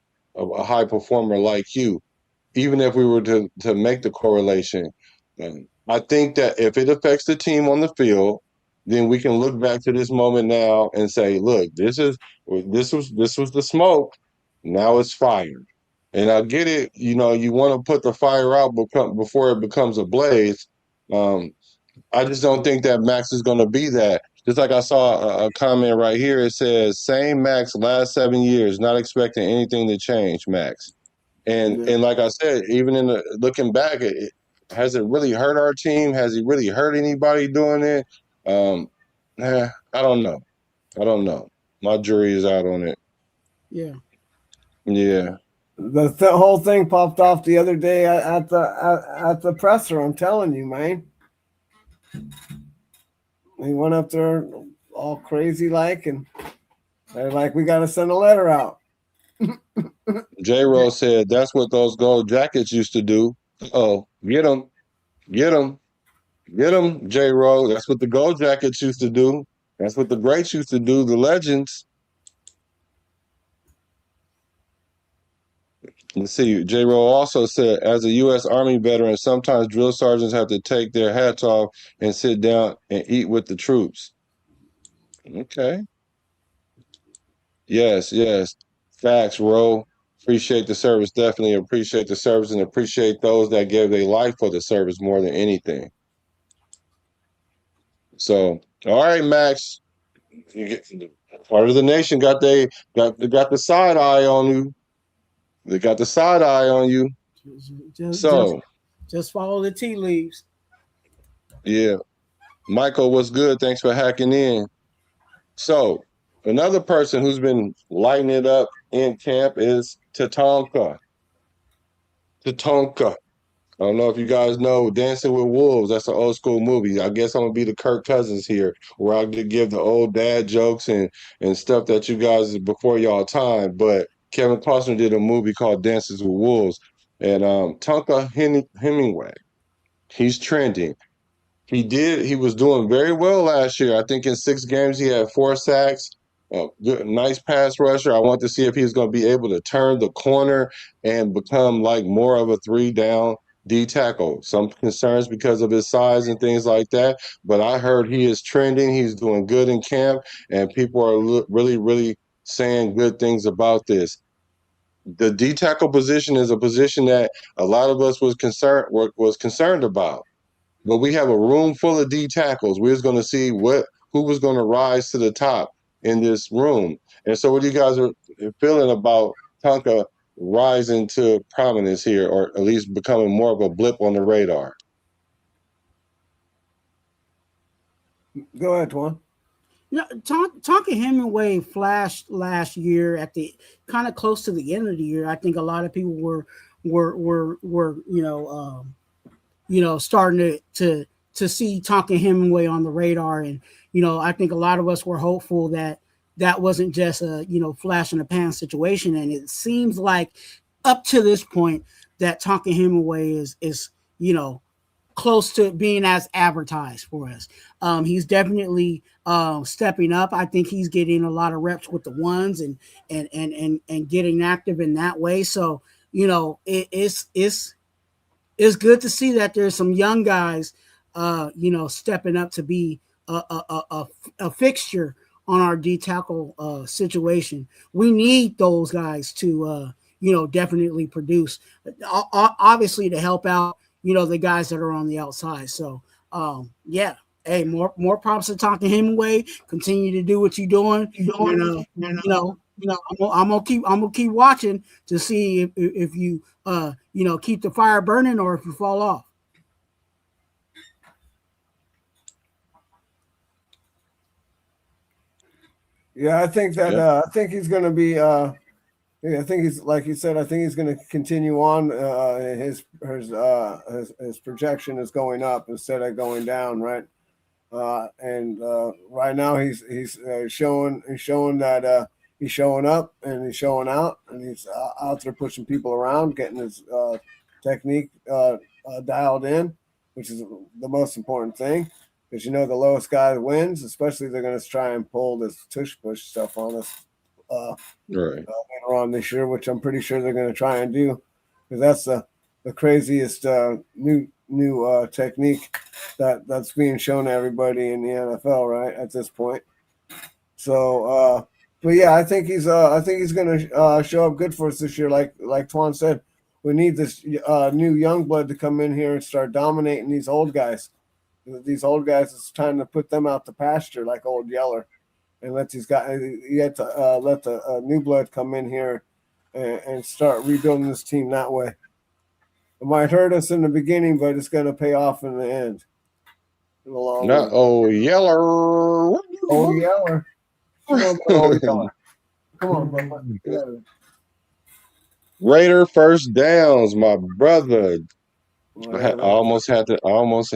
high performer like you. Even if we were to make the correlation, I think that if it affects the team on the field, then we can look back to this moment now and say, look, this was the smoke. Now it's fired. And I get it, you know, you want to put the fire out before it becomes a blaze. Um, I just don't think that Max is going to be that. Just like I saw a comment right here, it says, same Max last 7 years, not expecting anything to change, Max. And like I said, even in the looking back, has it really hurt our team? Has he really hurt anybody doing it? I don't know. I don't know. My jury is out on it. Yeah. Yeah. The whole thing popped off the other day at the presser. I'm telling you, man. He went up there all crazy like, and they're like, "We got to send a letter out." J. Rose said that's what those gold jackets used to do. Oh, get them, get them, get them, J. Rose. That's what the gold jackets used to do. That's what the greats used to do. The legends. Let's see. J. Rowe also said, as a U.S. Army veteran, sometimes drill sergeants have to take their hats off and sit down and eat with the troops. Okay. Yes, yes. Facts, Rowe. Appreciate the service. Definitely appreciate the service and appreciate those that gave their life for the service more than anything. So, all right, Max. Part of the nation they got the side eye on you. They got the side eye on you. Just follow the tea leaves. Yeah. Michael, what's good? Thanks for hacking in. So, another person who's been lighting it up in camp is Tatanka. Tatanka. I don't know if you guys know Dancing with Wolves. That's an old school movie. I guess I'm gonna be the Kirk Cousins here, where I give the old dad jokes and stuff that you guys before y'all time. But Kevin Costner did a movie called Dances with Wolves, and Tonka Hemingway. He's trending. He was doing very well last year. I think in 6 games he had 4 sacks. Nice pass rusher. I want to see if he's going to be able to turn the corner and become like more of a 3-down D tackle. Some concerns because of his size and things like that. But I heard he is trending. He's doing good in camp, and people are really, really saying good things about this. The D tackle position is a position that a lot of us was concerned about. But we have a room full of D tackles. We're just going to see who was going to rise to the top in this room. And so, what you guys are feeling about Tonka rising to prominence here, or at least becoming more of a blip on the radar? Go ahead, Twan. Yeah, Tonka Hemingway flashed last year at the kind of close to the end of the year. I think a lot of people were starting to see Tonka Hemingway on the radar, and I think a lot of us were hopeful that that wasn't just a flash in the pan situation. And it seems like up to this point that Tonka Hemingway is close to being as advertised for us. He's definitely stepping up. I think he's getting a lot of reps with the ones and getting active in that way. So it's good to see that there's some young guys stepping up to be a fixture on our D tackle situation. We need those guys to definitely produce, obviously to help out the guys that are on the outside. So yeah, hey, more props to Tonka Hemingway. Continue to do what you're doing. I'm gonna keep watching to see if you keep the fire burning or if you fall off. Yeah, I think that I think he's going to be. I think he's like you said. I think he's going to continue on. His projection is going up instead of going down, right? And right now he's showing that he's showing up and he's showing out and he's out there pushing people around, getting his technique dialed in, which is the most important thing. Because the lowest guy wins, especially they're going to try and pull this tush push stuff on us later on this year, which I'm pretty sure they're going to try and do, because that's the craziest new technique that's being shown to everybody in the NFL right at this point. So But yeah, I think he's gonna show up good for us this year. Like Twan said, we need this new young blood to come in here and start dominating these old guys. These old guys, it's time to put them out to pasture like old Yeller, and let these guys. You have to let the new blood come in here and start rebuilding this team that way. It might hurt us in the beginning, but it's gonna pay off in the end, in the long Not run. old Yeller. Old Yeller, you know about old Yeller. Come on, bro. Get out of there. Raider first downs, my brother. I Whatever. almost had to.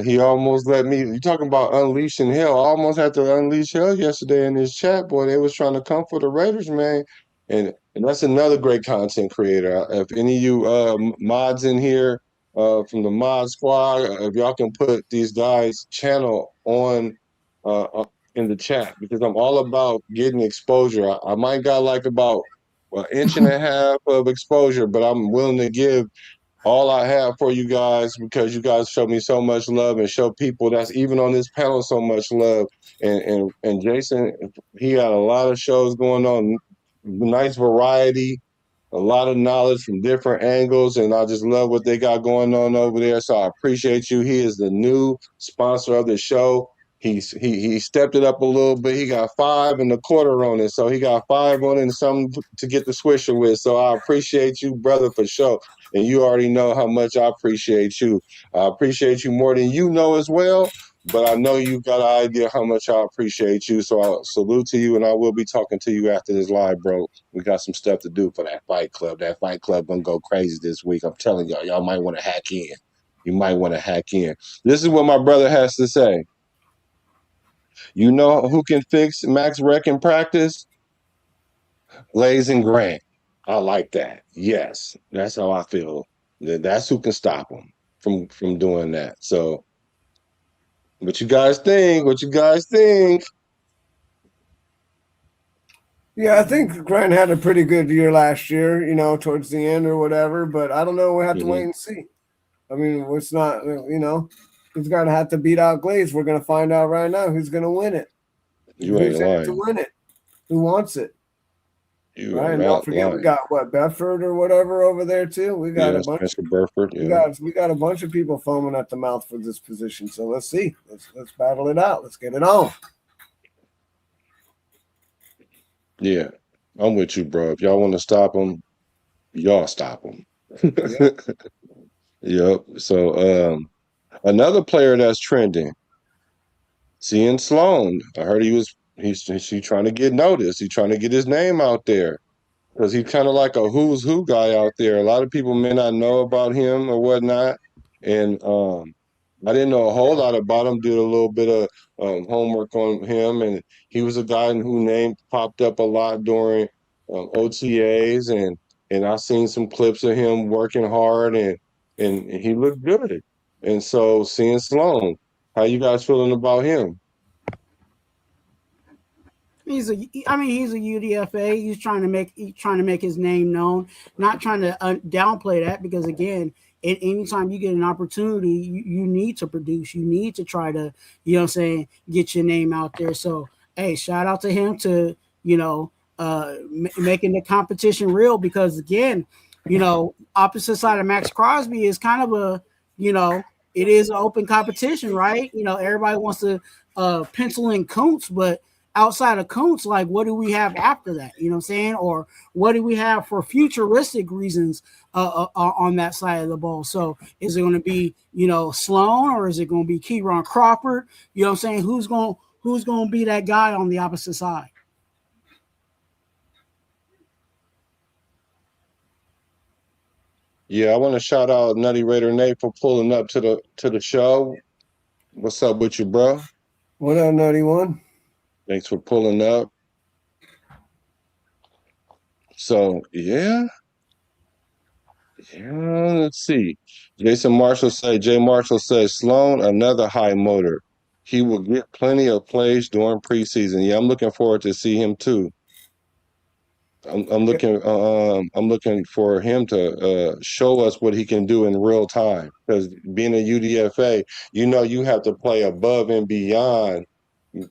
He almost let me. You talking about unleashing hell? I almost had to unleash hell yesterday in this chat, boy. They was trying to come for the Raiders, man. And that's another great content creator. If any of you mods in here from the mod squad, if y'all can put these guys' channel on in the chat, because I'm all about getting exposure. I might got like about an inch and a half of exposure, but I'm willing to give all I have for you guys because you guys show me so much love and show people that's even on this panel so much love. And Jason, he got a lot of shows going on, nice variety, a lot of knowledge from different angles, and I just love what they got going on over there. So I appreciate you. He is the new sponsor of the show. He stepped it up a little bit. He got 5.25 on it, so he got 5 on it and something to get the swisher with. So I appreciate you, brother, for sure. And you already know how much I appreciate you. I appreciate you more than you know as well. But I know you got an idea how much I appreciate you. So I salute to you, and I will be talking to you after this live, bro. We got some stuff to do for that fight club. That fight club gonna go crazy this week. I'm telling y'all, y'all might want to hack in. You might want to hack in. This is what my brother has to say. You know who can fix Max Wreck in practice? Lays and Grant. I like that. Yes, that's how I feel. That's who can stop him from doing that. So, what you guys think? What you guys think? Yeah, I think Grant had a pretty good year last year, towards the end or whatever, but I don't know. We have to wait and see. I mean, it's not, he's going to have to beat out Glaze. We're going to find out right now who's going to win it. You Who's ain't in it to lying. win it? Who wants it? You Right? are And don't not forget, we lying. got what, Bedford or whatever over there too. We got Yeah, a bunch. Spencer Burford. We Yeah. got a bunch of people foaming at the mouth for this position. So let's see. Let's battle it out. Let's get it on. Yeah, I'm with you, bro. If y'all want to stop him, y'all stop him. Yep. Yep. So another player that's trending, seeing Sloan. I heard he trying to get noticed. He's trying to get his name out there because he's kind of like a who's who guy out there. A lot of people may not know about him or whatnot, and I didn't know a whole lot about him. Did a little bit of homework on him, and he was a guy whose name popped up a lot during OTAs, and I seen some clips of him working hard, and he looked good. And so seeing Sloan, how you guys feeling about him? He's a UDFA. He's trying to make his name known. Not trying to downplay that because again, anytime you get an opportunity, you need to produce. You need to try to, get your name out there. So hey, shout out to him to making the competition real because again, opposite side of Max Crosby is kind of it is an open competition, right? Everybody wants to pencil in Kuntz, but outside of Kuntz, like what do we have after that? You know what I'm saying? Or what do we have for futuristic reasons on that side of the ball? So is it going to be, Sloan or is it going to be Keyron Crawford? You know what I'm saying? Who's going to be that guy on the opposite side? Yeah, I want to shout out Nutty Raider Nate for pulling up to the show. What's up with you, bro? What up, Nutty One? Thanks for pulling up. So yeah, let's see. Jay Marshall says Sloan, another high motor. He will get plenty of plays during preseason. Yeah, I'm looking forward to see him too. I'm looking for him to show us what he can do in real time. Because being a UDFA, you have to play above and beyond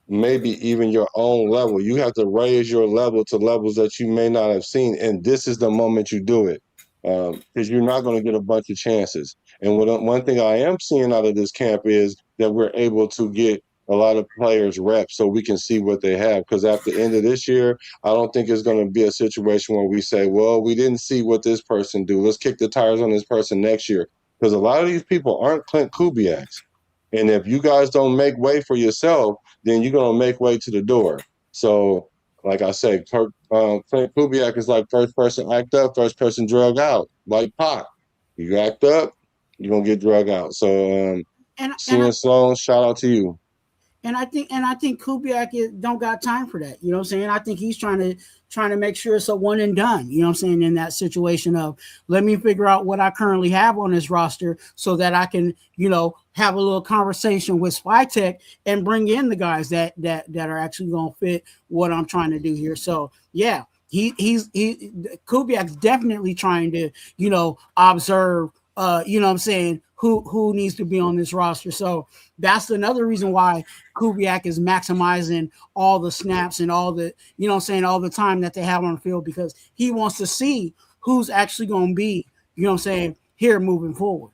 maybe even your own level. You have to raise your level to levels that you may not have seen, and this is the moment you do it, because you're not going to get a bunch of chances. And one thing I am seeing out of this camp is that we're able to get a lot of players reps so we can see what they have. Because at the end of this year, I don't think it's going to be a situation where we say, well, we didn't see what this person do. Let's kick the tires on this person next year. Because a lot of these people aren't Clint Kubiaks. And if you guys don't make way for yourself, then you're going to make way to the door. So, like I say, Clint Kubiak is like first person act up, first person drug out, like Pac. You act up, you're going to get drug out. So, And seeing Sloan, shout out to you. And I think Kubiak don't got time for that. You know what I'm saying? I think he's trying to make sure it's a one and done. You know what I'm saying? In that situation of let me figure out what I currently have on this roster so that I can, have a little conversation with Spytech and bring in the guys that are actually gonna fit what I'm trying to do here. So yeah, Kubiak's definitely trying to, observe you know what I'm saying, who needs to be on this roster. So that's another reason why Kubiak is maximizing all the snaps and all the, all the time that they have on the field, because he wants to see who's actually going to be, here moving forward.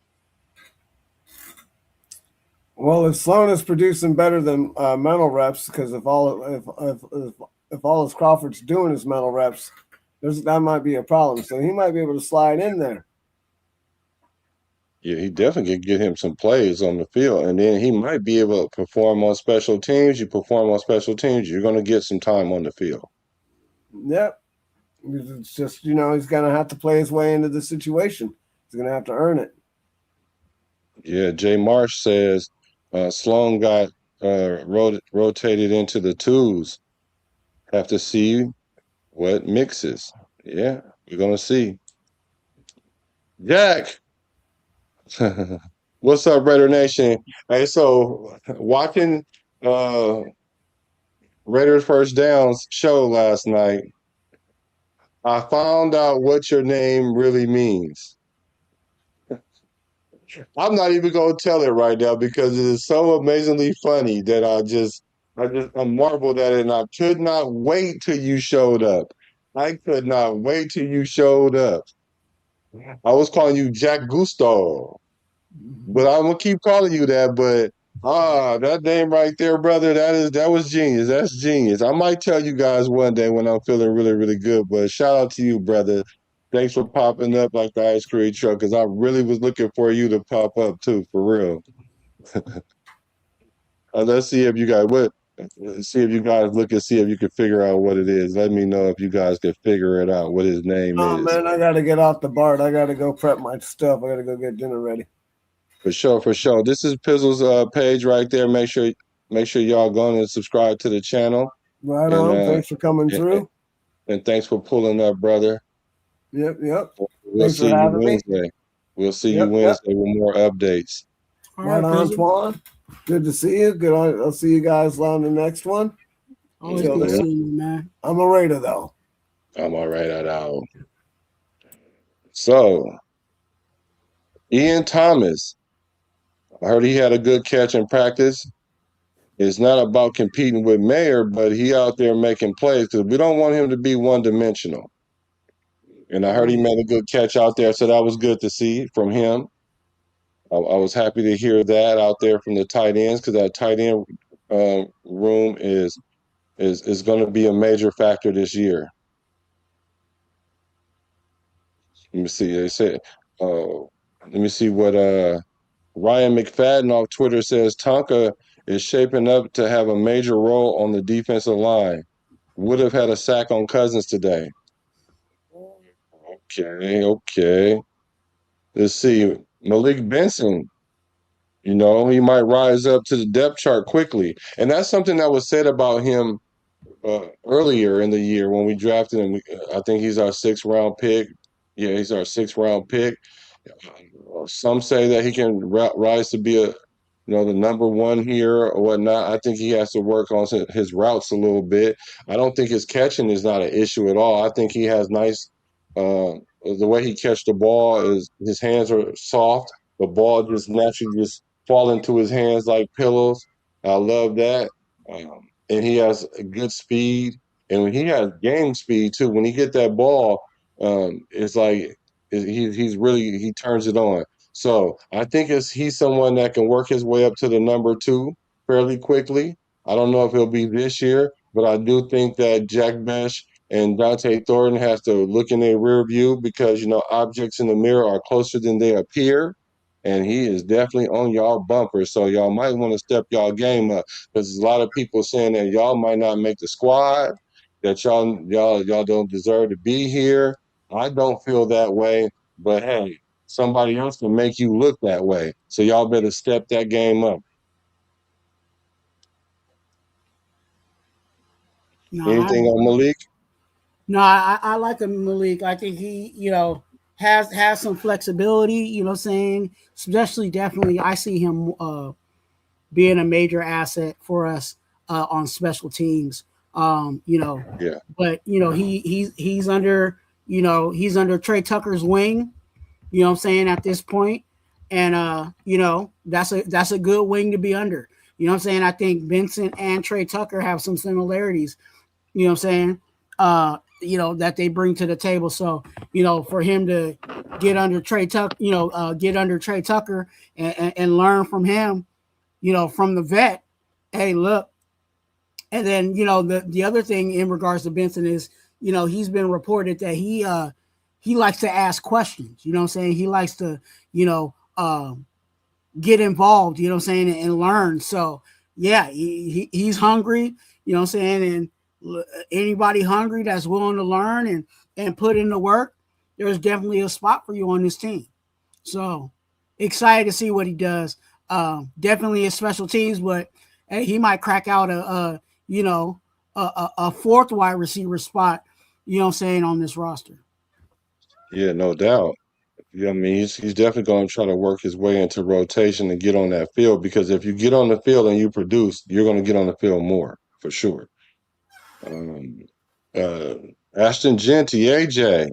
Well, if Sloan is producing better than mental reps, because if all his Crawford's doing is mental reps, that might be a problem. So he might be able to slide in there. Yeah, he definitely could get him some plays on the field, and then he might be able to perform on special teams. You perform on special teams, you're going to get some time on the field. Yep. It's just, he's going to have to play his way into the situation. He's going to have to earn it. Yeah, Jay Marsh says Sloan got rotated into the twos. Have to see what mixes. Yeah, we're going to see. Jack! What's up, Raider Nation? Hey, so watching Raiders First Downs show last night, I found out what your name really means. I'm not even gonna tell it right now because it is so amazingly funny that I marveled at it, and I could not wait till you showed up. I could not wait till you showed up. I was calling you Jack Gusto, but I'm gonna keep calling you that. But that name right there, brother, that was genius. That's genius. I might tell you guys one day when I'm feeling really, really good. But shout out to you, brother. Thanks for popping up like the ice cream truck, because I really was looking for you to pop up too, for real. Let's see if you guys look and see if you can figure out what it is. Let me know if you guys can figure it out what his name Oh is. man, I gotta get off the BART. I gotta go prep my stuff. I gotta go get dinner ready. For sure, for sure. This is Pizzle's page right there. Make sure y'all go and subscribe to the channel. Right on. Thanks for coming through. And thanks for pulling up, brother. Yep. We'll see you Wednesday. We'll see you Wednesday with more updates. Right on, Twan. Good to see you. I'll see you guys on the next one. Always good to see you, man. I'm a Raider, though. I'm a Raider, though. So, Ian Thomas, I heard he had a good catch in practice. It's not about competing with Mayer, but he out there making plays because we don't want him to be one-dimensional. And I heard he made a good catch out there, so that was good to see from him. I was happy to hear that out there from the tight ends, because that tight end room is going to be a major factor this year. Let me see. They said, let me see what Ryan McFadden off Twitter says. Tonka is shaping up to have a major role on the defensive line. Would have had a sack on Cousins today. Okay. Let's see. Malik Benson, he might rise up to the depth chart quickly. And that's something that was said about him earlier in the year when we drafted him. I think he's our 6th round pick. Yeah, he's our 6th round pick. Some say that he can rise to be the number one here or whatnot. I think he has to work on his routes a little bit. I don't think his catching is not an issue at all. I think he has nice the way he catch the ball is his hands are soft. The ball just naturally just fall into his hands like pillows. I love that. And he has a good speed, and when he has game speed too. When he get that ball, it's like he's really he turns it on. So I think he's someone that can work his way up to the number two fairly quickly. I don't know if he'll be this year, but I do think that Jack Mesh and Dante Thornton has to look in their rear view because objects in the mirror are closer than they appear. And he is definitely on y'all bumper. So y'all might want to step y'all game up because there's a lot of people saying that y'all might not make the squad, that y'all don't deserve to be here. I don't feel that way, but hey, somebody else can make you look that way. So y'all better step that game up. No, Anything on Malik? I like him, Malik. I think he, has some flexibility. You know, what I'm saying, especially definitely, I see him being a major asset for us on special teams. Yeah. But he's under he's under Trey Tucker's wing. You know what I'm saying, at this point, and that's a good wing to be under. You know what I'm saying. I think Benson and Trey Tucker have some similarities. You know what I'm saying. That they bring to the table. So for him to get under Trey Tucker, and learn from him, from the vet. Hey, look. And then the other thing in regards to Benson is he's been reported that he likes to ask questions. You know what I'm saying? He likes to get involved. You know what I'm saying, and learn. So yeah, he's hungry. You know what I'm saying, and anybody hungry that's willing to learn and put in the work, there's definitely a spot for you on this team. So excited to see what he does. Definitely his special teams, but hey, he might crack out a fourth wide receiver spot. You know what I'm saying, on this roster. Yeah, no doubt. Yeah, I mean, he's definitely going to try to work his way into rotation and get on that field because if you get on the field and you produce, you're going to get on the field more for sure. Um, uh, Ashton Genty, AJ,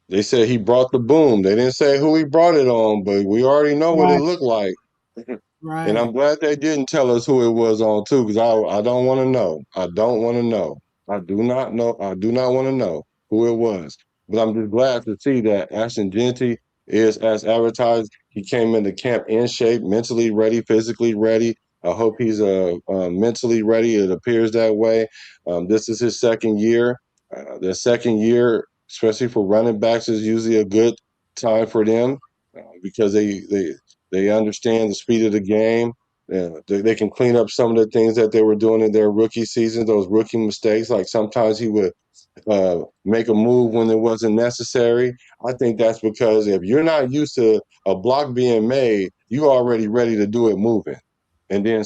they said he brought the boom. They didn't say who he brought it on, but we already know what it Right, looked like. And right. I'm glad they didn't tell us who it was on too, because I don't want to know. I don't want to know. I do not know. I do not want to know who it was. But I'm just glad to see that Ashton Genty is as advertised. He came into camp in shape, mentally ready, physically ready. I hope he's mentally ready. It appears that way. This is his second year. The second year, especially for running backs, is usually a good time for them because they understand the speed of the game. They can clean up some of the things that they were doing in their rookie season, those rookie mistakes. Like sometimes he would make a move when it wasn't necessary. I think that's because if you're not used to a block being made, you already ready to do it moving. And then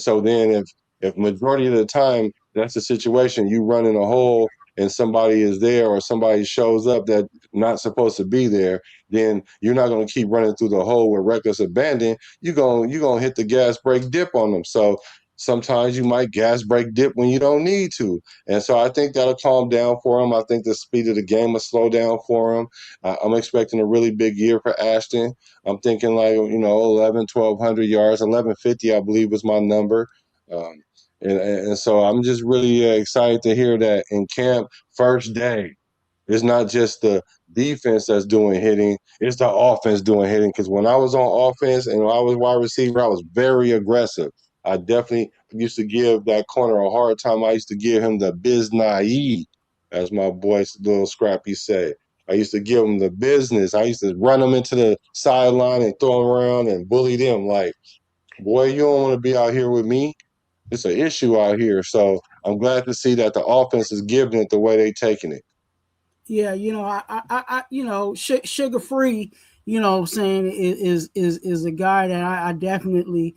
if majority of the time that's the situation, you run in a hole and somebody is there or somebody shows up that not supposed to be there, then you're not going to keep running through the hole with reckless abandon. You're gonna hit the gas brake dip on them. So sometimes you might gas brake dip when you don't need to. And so I think that'll calm down for him. I think the speed of the game will slow down for him. I'm expecting a really big year for Ashton. I'm thinking like, 11, 1,200 yards, 1150, I believe was my number. Um, and so I'm just really excited to hear that in camp, first day. It's not just the defense that's doing hitting, it's the offense doing hitting. Because when I was on offense and when I was wide receiver, I was very aggressive. I definitely used to give that corner a hard time. I used to give him the biz naive, as my boy little Scrappy said. I used to give him the business. I used to run him into the sideline and throw him around and bully them. Like, boy, you don't want to be out here with me. It's an issue out here. So I'm glad to see that the offense is giving it the way they taking it. Yeah, Sugar Free, what I'm saying, is a guy that I definitely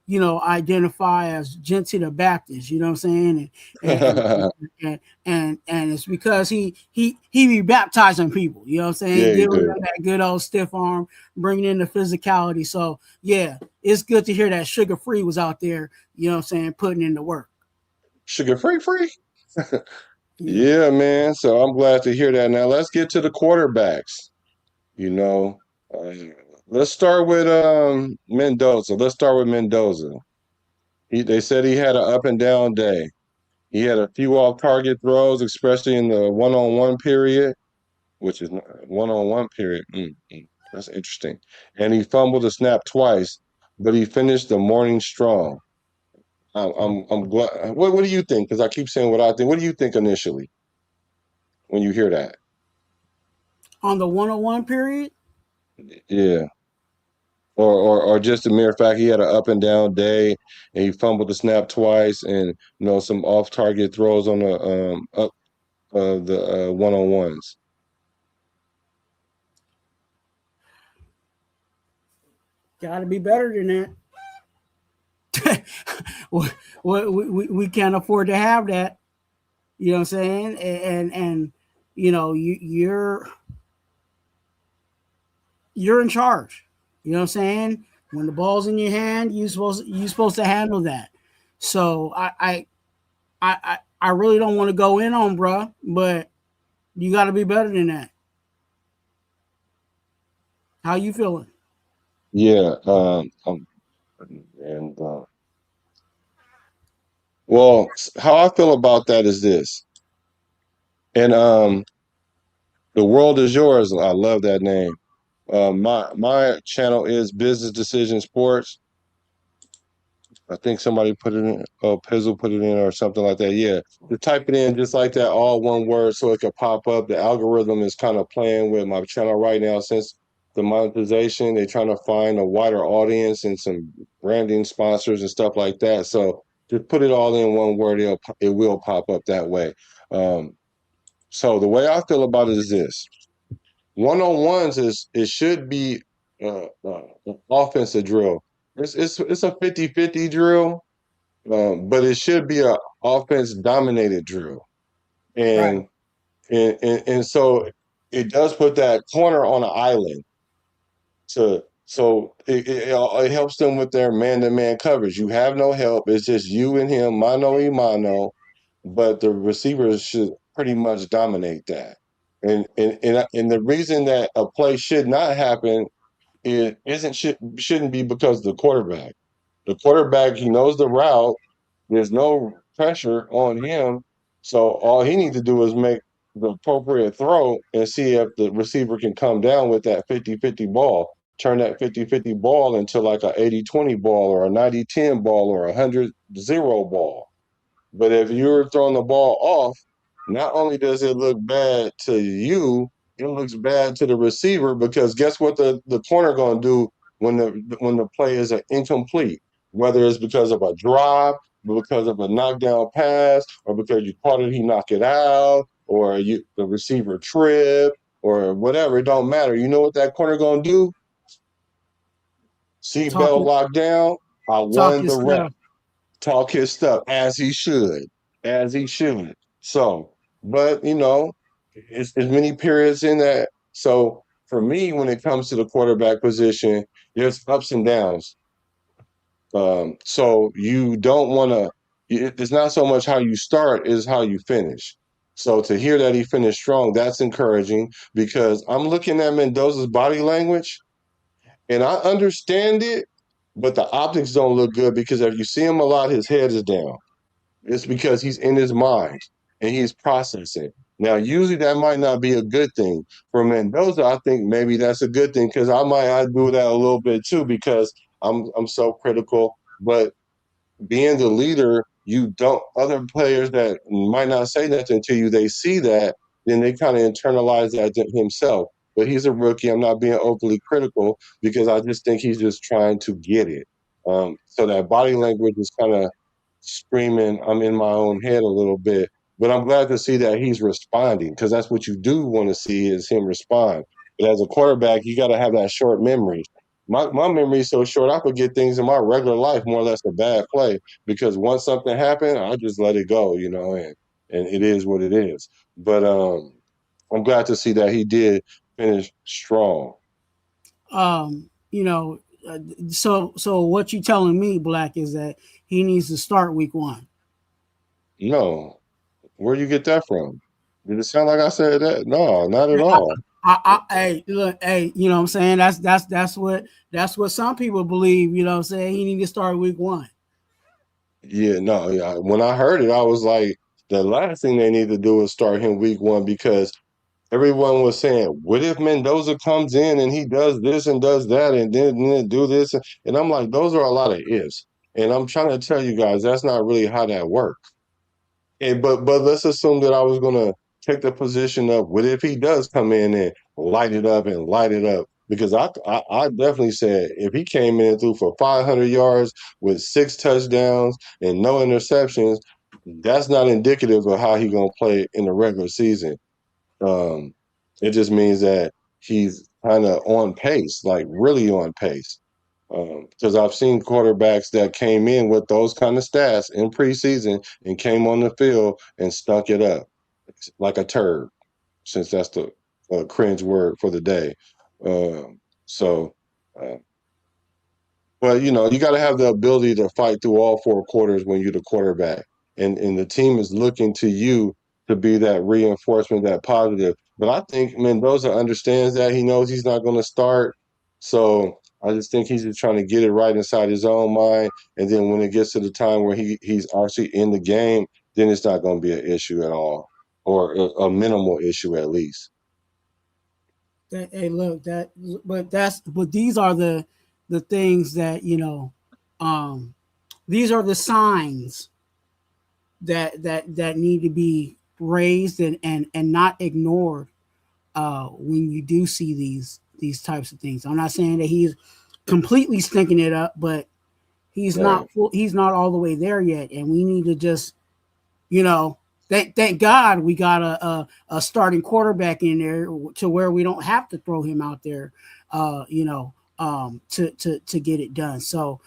identify as Genty the Baptist. You know what I'm saying, and it's because he be baptizing people. You know what I'm saying, Yeah, you giving do. them that good old stiff arm, bringing in the physicality. So yeah, it's good to hear that Sugar Free was out there. You know what I'm saying, putting in the work. Sugar free. Yeah. Yeah, man. So I'm glad to hear that. Now let's get to the quarterbacks. You know, uh, let's start with Mendoza. Let's start with Mendoza. They said he had an up and down day. He had a few off target throws, especially in the one-on-one period, which is one-on-one period. That's interesting. And he fumbled a snap twice, but he finished the morning strong. I'm glad. What do you think? Because I keep saying what I think. What do you think initially when you hear that? On the 101 period? Yeah. Or just the mere fact he had an up and down day and he fumbled the snap twice and some off target throws on the up the one-on-ones. Got to be better than that. we can't afford to have that. You know what I'm saying? And you're in charge. You know what I'm saying? When the ball's in your hand, you're supposed to handle that. So I really don't want to go in on bruh, but you got to be better than that. How you feeling? Yeah. And well, how I feel about that is this. And the world is yours. I love that name. My channel is Business Decision Sports. I think somebody put it in, Pizzle put it in or something like that. Yeah. To type it in just like that, all one word, so it could pop up. The algorithm is kind of playing with my channel right now since the monetization. They're trying to find a wider audience and some branding sponsors and stuff like that. So just put it all in one word, it will pop up that way. So the way I feel about it is this. One-on-ones it should be an offensive drill. It's a 50-50 drill, but it should be a offense dominated drill. Right. And so it does put that corner on an island. So it helps them with their man-to-man coverage. You have no help. It's just you and him, mano y mano, but the receivers should pretty much dominate that. And the reason that a play should not happen shouldn't be because of the quarterback. The quarterback, he knows the route. There's no pressure on him. So all he needs to do is make the appropriate throw and see if the receiver can come down with that 50-50 ball. Turn that 50-50 ball into like a 80-20 ball or a 90-10 ball or a 100-0 ball. But if you're throwing the ball off, not only does it look bad to you, it looks bad to the receiver because guess what the corner gonna do when the play is incomplete, whether it's because of a drop, because of a knockdown pass, or because you caught it, he knock it out, or the receiver trip, or whatever. It don't matter. You know what that corner gonna do? Seatbelt locked down. I won the rep. Talk his stuff as he should, So, but it's many periods in that. So for me, when it comes to the quarterback position, there's ups and downs. So you don't want to. It's not so much how you start; is how you finish. So to hear that he finished strong, that's encouraging because I'm looking at Mendoza's body language, and I understand it, but the optics don't look good because if you see him a lot, his head is down. It's because he's in his mind and he's processing. Now, usually that might not be a good thing. For Mendoza, I think maybe that's a good thing because I do that a little bit too because I'm so critical. But being the leader, you don't other players that might not say nothing to you, they see that, then they kind of internalize that himself. But he's a rookie. I'm not being overly critical because I just think he's just trying to get it. So that body language is kind of screaming, I'm in my own head a little bit. But I'm glad to see that he's responding because that's what you do want to see is him respond. But as a quarterback, you got to have that short memory. My memory is so short, I forget things in my regular life, more or less a bad play, because once something happened, I just let it go, and it is what it is. But I'm glad to see that he did finish strong. You know, so what you telling me, Black, is that he needs to start week 1? No, where you get that from? Did it sound like I said that? No, not at all. Hey, look, hey, you know what I'm saying? That's what some people believe, you know what I'm saying? He need to start week 1. Yeah, no, yeah. When I heard it, I was like, the last thing they need to do is start him week one because everyone was saying, what if Mendoza comes in and he does this and does that and then do this? And I'm like, those are a lot of ifs. And I'm trying to tell you guys, that's not really how that works. And but let's assume that I was gonna take the position of what if he does come in and light it up because I definitely said if he came in and threw for 500 yards with 6 touchdowns and no interceptions, that's not indicative of how he gonna play in the regular season. Um, it just means that he's kind of on pace, like really on pace. Because I've seen quarterbacks that came in with those kind of stats in preseason and came on the field and stunk it up like a turd, since that's the cringe word for the day. So, uh, but you got to have the ability to fight through all 4 quarters when you're the quarterback, and the team is looking to you to be that reinforcement, that positive. But I think Mendoza understands that. He knows he's not going to start, so I just think he's just trying to get it right inside his own mind. And then when it gets to the time where he's actually in the game, then it's not going to be an issue at all, or a minimal issue at least. Hey, look, but these are the things that these are the signs that need to be raised and not ignored when you do see these types of things. I'm not saying that he's completely stinking it up, but Right. he's not all the way there yet, and we need to just you know thank God we got a starting quarterback in there to where we don't have to throw him out there, to get it done. So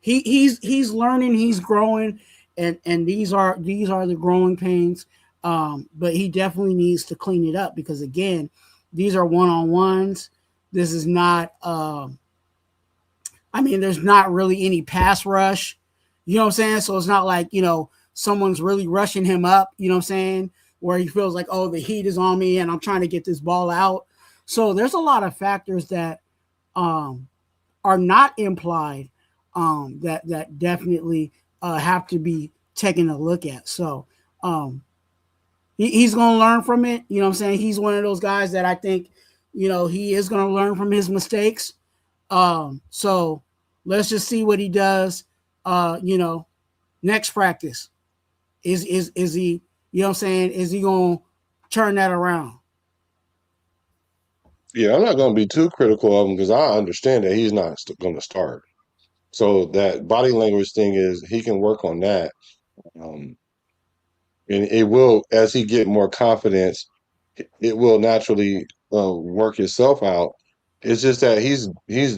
he's learning, he's growing, and these are the growing pains. But he definitely needs to clean it up because again, these are one on ones. This is not. I mean, there's not really any pass rush. You know what I'm saying? So it's not like someone's really rushing him up. You know what I'm saying? Where he feels like, oh, the heat is on me and I'm trying to get this ball out. So there's a lot of factors that um, are not implied that definitely have to be taken a look at. So he's going to learn from it. You know what I'm saying? He's one of those guys that I think, he is going to learn from his mistakes. So let's just see what he does. Next practice. Is he, you know what I'm saying? Is he going to turn that around? Yeah, I'm not going to be too critical of him because I understand that he's not going to start. So that body language thing is he can work on that, um, and it will as he get more confidence, it will naturally work itself out. It's just that he's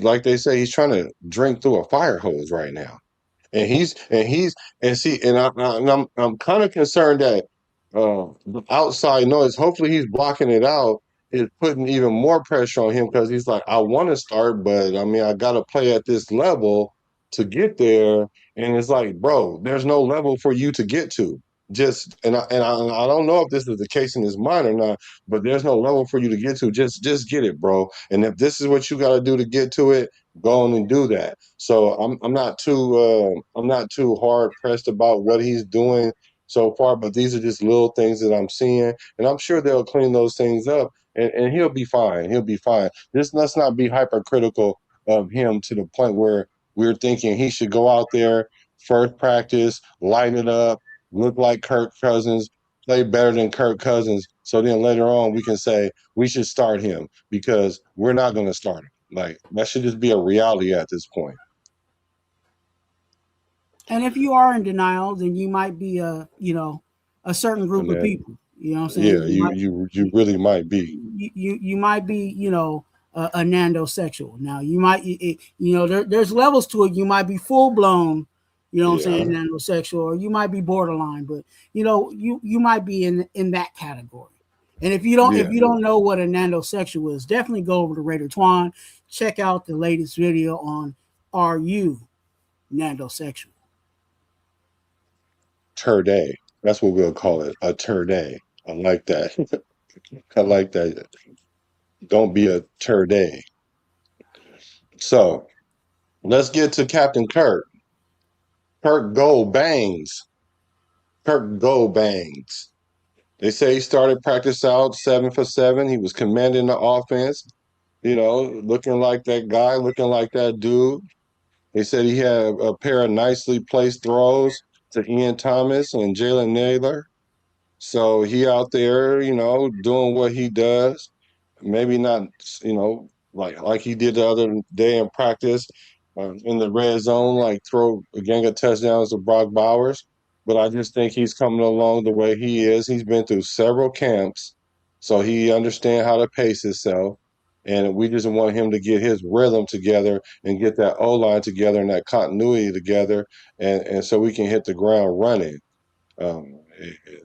like they say he's trying to drink through a fire hose right now. And see, I'm kind of concerned that the outside noise. Hopefully, he's blocking it out. Is putting even more pressure on him because he's like, I want to start, but I mean, I got to play at this level to get there. And it's like, bro, there's no level for you to get to. Just I don't know if this is the case in his mind or not, but there's no level for you to get to. Just get it, bro. And if this is what you got to do to get to it, go on and do that. So I'm not too hard pressed about what he's doing so far, but these are just little things that I'm seeing, and I'm sure they'll clean those things up, and he'll be fine. He'll be fine. Just let's not be hypercritical of him to the point where we're thinking he should go out there first practice, light it up, look like Kirk Cousins, play better than Kirk Cousins. So then later on we can say we should start him because we're not going to start him. Like that should just be a reality at this point. And if you are in denial, then you might be a certain group And of then people. You know what I'm yeah, saying? you really might be. You might be a Nando sexual. Now you might there's levels to it. You might be full blown. You know what I'm saying? Yeah, Nando sexual, or you might be borderline, but you might be in that category. And if yeah. you don't know what a Nando sexual is, definitely go over to Raider Twan, check out the latest video on Are You Nando Sexual? Turday. That's what we'll call it. A turday. I like that. I like that. Don't be a turday. So let's get to Captain Kirk. Kirk Go Bangs. Kirk Go Bangs. They say he started practice out 7 for 7. He was commanding the offense, looking like that guy, looking like that dude. They said he had a pair of nicely placed throws to Ian Thomas and Jalen Naylor. So he out there, doing what he does. Maybe not, like he did the other day in practice in the red zone, like throw a gang of touchdowns to Brock Bowers. But I just think he's coming along the way he is. He's been through several camps, so he understands how to pace himself. And we just want him to get his rhythm together and get that O line together and that continuity together, and so we can hit the ground running,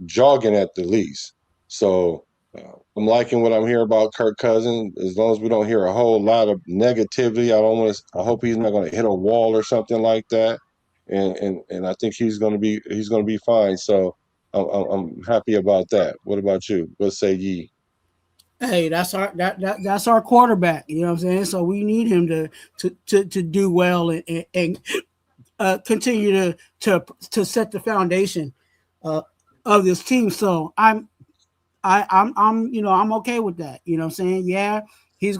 jogging at the least. So I'm liking what I'm hearing about Kirk Cousins. As long as we don't hear a whole lot of negativity, I don't want to. I hope he's not going to hit a wall or something like that. And I think he's going to be fine. So I'm happy about that. What about you? What say ye? Hey, that's our quarterback. You know what I'm saying? So we need him to do well and continue to set the foundation of this team. So I'm okay with that. You know what I'm saying? Yeah, he's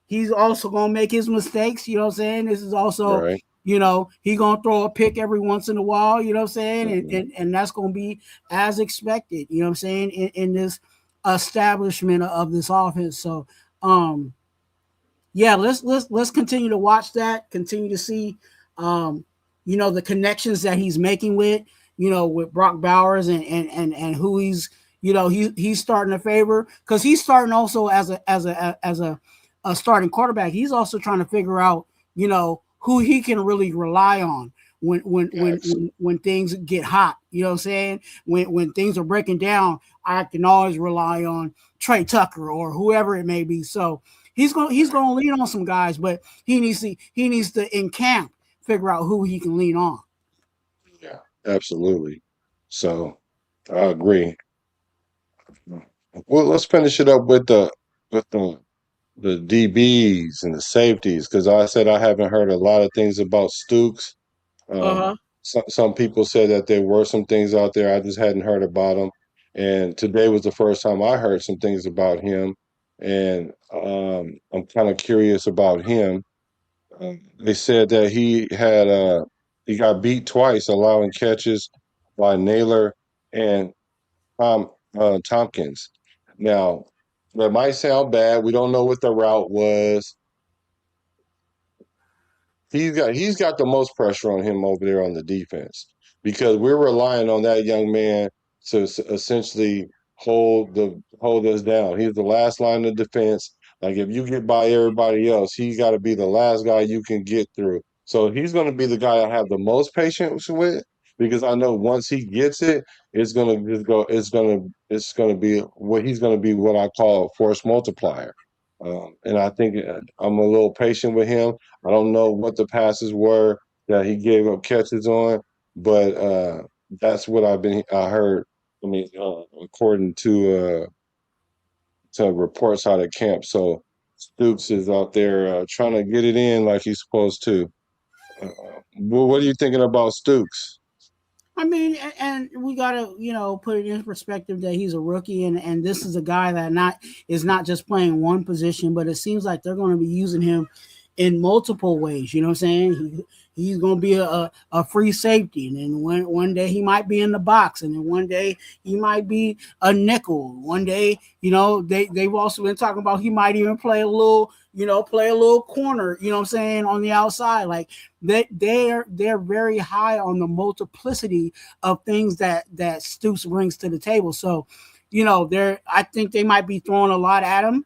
he's also gonna make his mistakes. You know what I'm saying? This is also, Right. He gonna throw a pick every once in a while, you know what I'm saying? Mhm. And that's gonna be as expected, you know what I'm saying, in this establishment of this offense. So yeah, let's continue to watch that, continue to see the connections that he's making with Brock Bowers and who he's starting to favor, because he's starting also as a starting quarterback. He's also trying to figure out, who he can really rely on when things get hot. You know what I'm saying? When things are breaking down, I can always rely on Trey Tucker or whoever it may be. So he's gonna lean on some guys, but he needs to in camp figure out who he can lean on. Yeah, absolutely. So I agree. Well, let's finish it up with the DBs and the safeties, because I said I haven't heard a lot of things about Stooks. Uh-huh. Some people said that there were some things out there. I just hadn't heard about them. And today was the first time I heard some things about him. And I'm kind of curious about him. They said that he got beat twice, allowing catches by Naylor and Tompkins. Now, that might sound bad. We don't know what the route was. He's got the most pressure on him over there on the defense, because we're relying on that young man to essentially hold us down. He's the last line of defense. Like, if you get by everybody else, he's got to be the last guy you can get through. So he's going to be the guy I have the most patience with, because I know once he gets it, it's going to just go. It's going to be what I call a force multiplier. And I think I'm a little patient with him. I don't know what the passes were that he gave up catches on, but that's what I heard. I mean, according to reports out of camp. So Stoops is out there trying to get it in like he's supposed to. Well, what are you thinking about Stoops? I mean, and we gotta, put it in perspective that he's a rookie, and this is a guy that is not just playing one position, but it seems like they're going to be using him in multiple ways. You know what I'm saying? He's going to be a free safety, and then one day he might be in the box, and then one day he might be a nickel. One day, they've also been talking about he might even play a little corner. You know what I'm saying, on the outside. Like they're very high on the multiplicity of things that Stoops brings to the table. So, I think they might be throwing a lot at him,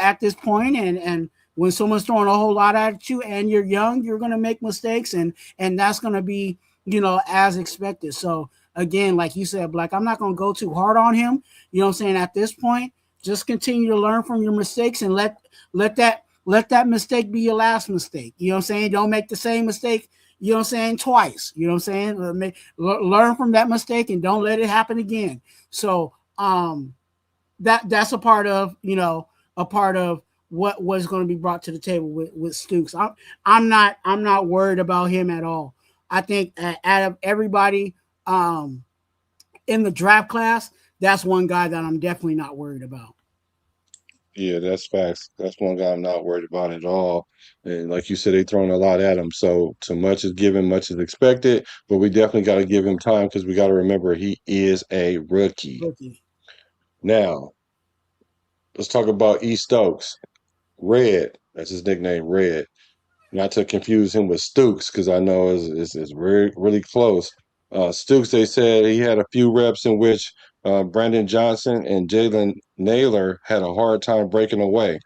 at this point, and when someone's throwing a whole lot at you and you're young, you're going to make mistakes, and that's going to be, as expected. So again, like you said, Black, I'm not going to go too hard on him. You know what I'm saying? At this point, just continue to learn from your mistakes and let that mistake be your last mistake. You know what I'm saying? Don't make the same mistake, twice. You know what I'm saying? Learn from that mistake and don't let it happen again. So that's a part of, what was going to be brought to the table with Stooks. I'm not worried about him at all. I think out of everybody in the draft class, that's one guy that I'm definitely not worried about. Yeah, that's facts. That's one guy I'm not worried about at all. And like you said, they throwing a lot at him. So too much is given, much is expected. But we definitely got to give him time because we got to remember he is a rookie. Rookie. Now, let's talk about E. Stokes. Red, that's his nickname, Red. Not to confuse him with Stooks, because I know it's really, really close. Stooks, they said he had a few reps in which Brandon Johnson and Jalen Naylor had a hard time breaking away.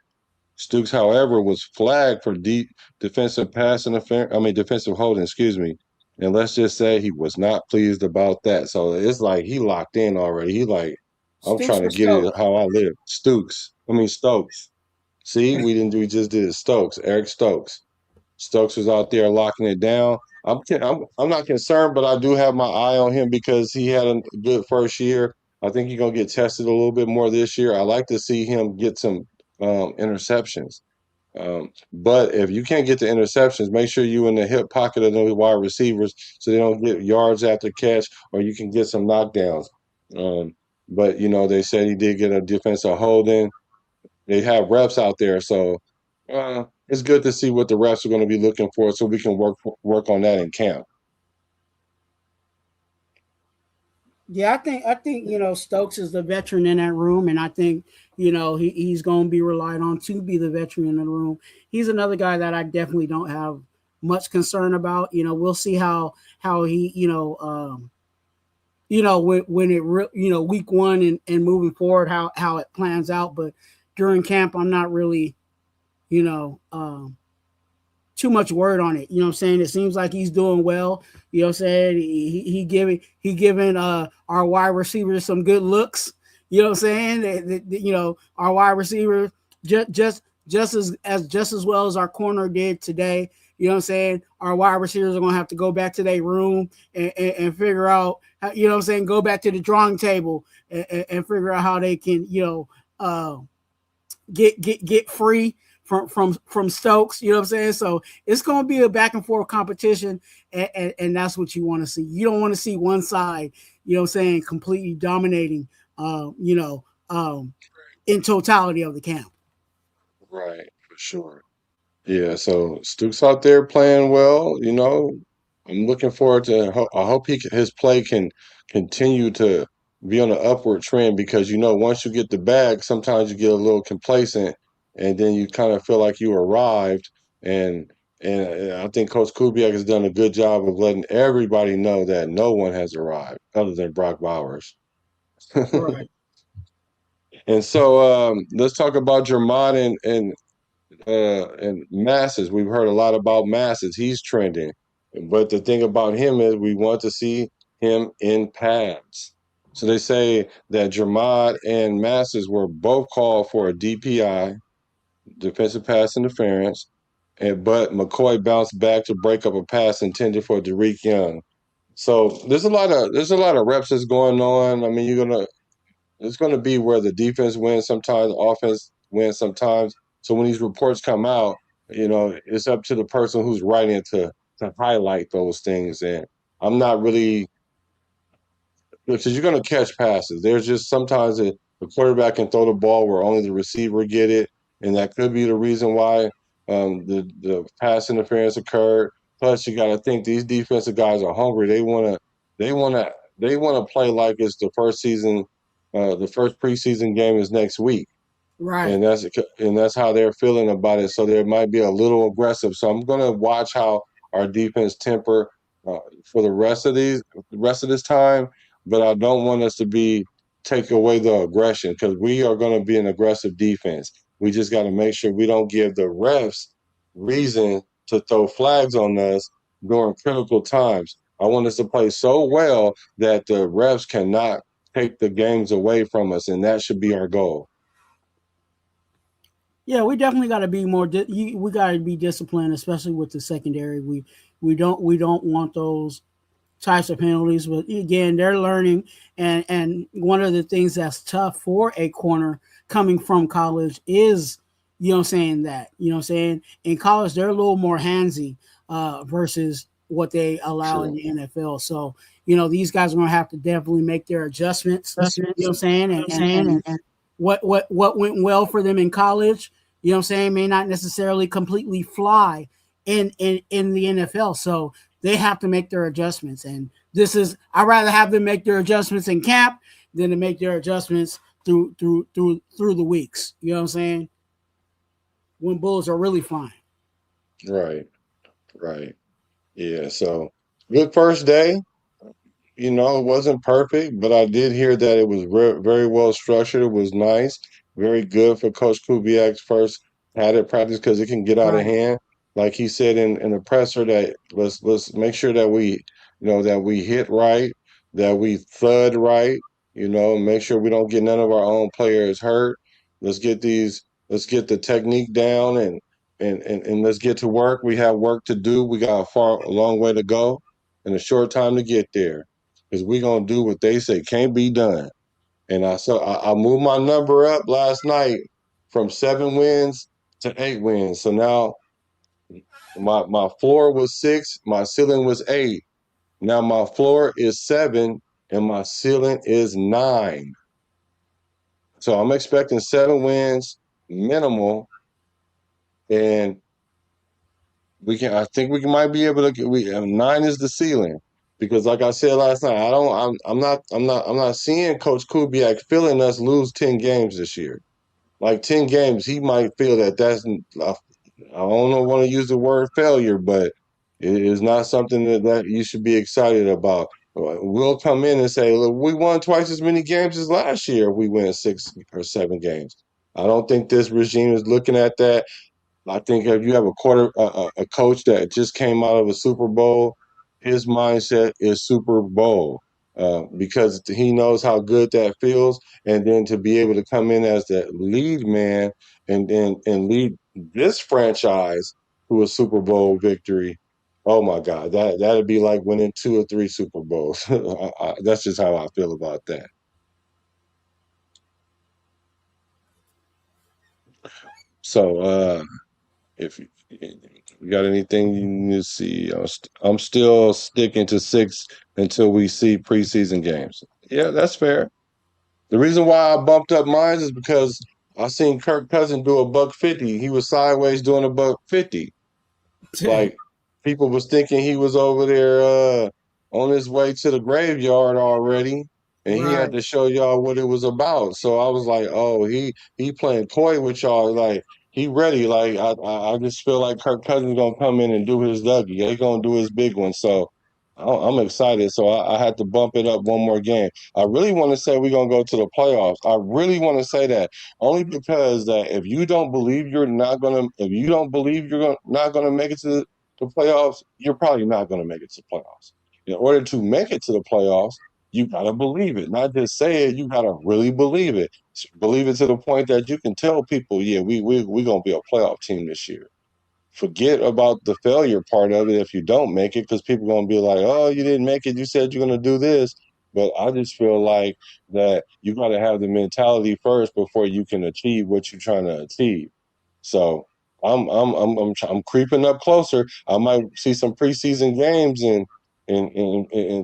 Stooks, however, was flagged for deep defensive pass interference. I mean, defensive holding, excuse me. And let's just say he was not pleased about that. So it's like he locked in already. He like, I'm Stooks trying to or get it Stokes? how I live. Stokes. See, we just did it. Stokes, Eric Stokes. Stokes was out there locking it down. I'm not concerned, but I do have my eye on him because he had a good first year. I think he's gonna get tested a little bit more this year. I like to see him get some interceptions. But if you can't get the interceptions, make sure you in the hip pocket of those wide receivers so they don't get yards after catch, or you can get some knockdowns. But they said he did get a defensive holding. They have reps out there, so it's good to see what the refs are going to be looking for, so we can work on that in camp. Yeah, I think Stokes is the veteran in that room, and I think he's going to be relied on to be the veteran in the room. He's another guy that I definitely don't have much concern about. We'll see how he when it week one and moving forward how it plans out. But during camp, I'm not really too much word on it. You know what I'm saying? It seems like he's doing well. You know what I'm saying? He giving our wide receivers some good looks. You know what I'm saying? Our wide receiver just as well as our corner did today. You know what I'm saying? Our wide receivers are gonna have to go back to their room and figure out how, you know what I'm saying, go back to the drawing table and figure out how they can, get free from Stokes, you know what I'm saying? So it's going to be a back and forth competition, and that's what you want to see. You don't want to see one side, you know what I'm saying, completely dominating, in totality of the camp. Right, for sure. Yeah, so Stooks out there playing well. I'm looking forward to. I hope his play can continue to be on an upward trend because once you get the bag, sometimes you get a little complacent, and then you kind of feel like you arrived. And I think Coach Kubiak has done a good job of letting everybody know that no one has arrived other than Brock Bowers. Right. And so let's talk about Jermon and Masses. We've heard a lot about Masses. He's trending. But the thing about him is we want to see him in pads. So they say that Jermod and Masses were both called for a DPI, defensive pass interference, but McCoy bounced back to break up a pass intended for Derek Young. So there's a lot of reps that's going on. I mean, it's going to be where the defense wins sometimes, the offense wins sometimes. So when these reports come out, it's up to the person who's writing it to highlight those things. And I'm not really because you're going to catch passes. There's just sometimes the quarterback can throw the ball where only the receiver get it, and that could be the reason why the pass interference occurred. Plus, you got to think these defensive guys are hungry. They want to play like it's the first season. The first preseason game is next week, Right. and that's how they're feeling about it. So they might be a little aggressive. So I'm going to watch how our defense temper for the rest of this time. But I don't want us to take away the aggression because we are going to be an aggressive defense. We just got to make sure we don't give the refs reason to throw flags on us during critical times. I want us to play so well that the refs cannot take the games away from us, and that should be our goal. Yeah, we definitely got to be more. We got to be disciplined, especially with the secondary. We don't want those types of penalties. But again, they're learning, and one of the things that's tough for a corner coming from college is, you know what I'm saying, that, you know what I'm saying, in college they're a little more handsy versus what they allow in the NFL. So, you know, these guys are going to have to definitely make their adjustments. You know what I'm saying? And what went well for them in college, you know what I'm saying, may not necessarily completely fly in the NFL. So they have to make their adjustments. And I'd rather have them make their adjustments in camp than to make their adjustments through the weeks. You know what I'm saying? When Bulls are really flying. Right. Right. Yeah. So good first day. You know, it wasn't perfect, but I did hear that it was very well structured. It was nice, very good for Coach Kubiak's first padded practice because it can get out of Right. hand. Like he said in the presser, that let's make sure that that we hit right, that we thud right. You know, make sure we don't get none of our own players hurt. Let's get the technique down and let's get to work. We have work to do. We got a long way to go and a short time to get there because we're gonna do what they say can't be done. And I moved my number up last night from 7 wins to 8 wins. So now my floor was 6, my ceiling was 8. Now my floor is 7 and my ceiling is 9. So I'm expecting 7 wins minimal, and I think we might be able to get. 9 is the ceiling because, like I said last night, I'm not seeing Coach Kubiak feeling us lose 10 games this year. Like 10 games, he might feel that's. I don't want to use the word failure, but it is not something that you should be excited about. We'll come in and say, look, we won twice as many games as last year if we win 6 or 7 games. I don't think this regime is looking at that. I think if you have a coach that just came out of a Super Bowl, his mindset is Super Bowl because he knows how good that feels, and then to be able to come in as the lead man and lead this franchise to a Super Bowl victory. Oh my God, that'd be like winning 2 or 3 Super Bowls. That's just how I feel about that. So, if you got anything you need to see, I'm still sticking to 6 until we see preseason games. Yeah, that's fair. The reason why I bumped up mine is because I seen Kirk Cousins do a $150. He was sideways doing a $150. Like people was thinking he was over there on his way to the graveyard already, and he had Right. to show y'all what it was about. So I was like, oh, he playing coy with y'all, like he ready. Like I just feel like Kirk Cousins gonna come in and do his Dougie. He gonna do his big one. So I'm excited. So I had to bump it up one more game. I really want to say we're gonna go to the playoffs. I really want to say that only because that if you don't believe if you don't believe not gonna make it to the playoffs, you're probably not gonna make it to the playoffs. In order to make it to the playoffs, you gotta believe it, not just say it. You gotta really believe it. Believe it to the point that you can tell people, yeah, we gonna be a playoff team this year. Forget about the failure part of it if you don't make it, because people are going to be like, oh, you didn't make it. You said you're going to do this. But I just feel like that you got to have the mentality first before you can achieve what you're trying to achieve. So I'm creeping up closer. I might see some preseason games and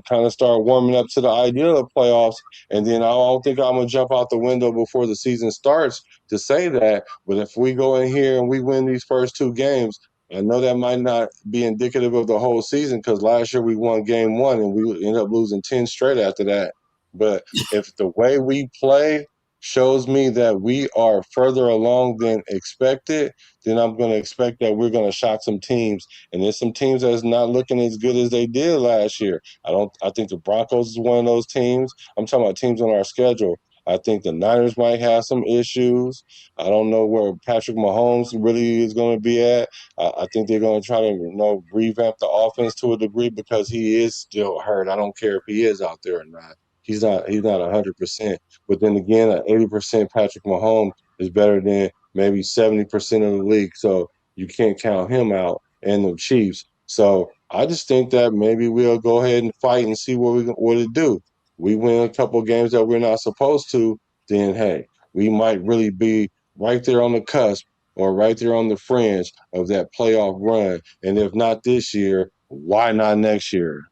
kind of start warming up to the idea of playoffs. And then I don't think I'm gonna jump out the window before the season starts to say that. But if we go in here and we win these first 2 games, I know that might not be indicative of the whole season because last year we won game 1 and we ended up losing 10 straight after that. But if the way we play shows me that we are further along than expected, then I'm going to expect that we're going to shock some teams. And there's some teams that's not looking as good as they did last year. I think the Broncos is one of those teams. I'm talking about teams on our schedule. I think the Niners might have some issues. I don't know where Patrick Mahomes really is going to be at. I think they're going to try to revamp the offense to a degree because he is still hurt. I don't care if he is out there or not. He's not 100%. But then again, an 80% Patrick Mahomes is better than maybe 70% of the league. So you can't count him out and the Chiefs. So I just think that maybe we'll go ahead and fight and see what to do. We win a couple of games that we're not supposed to, then hey, we might really be right there on the cusp or right there on the fringe of that playoff run. And if not this year, Why not next year?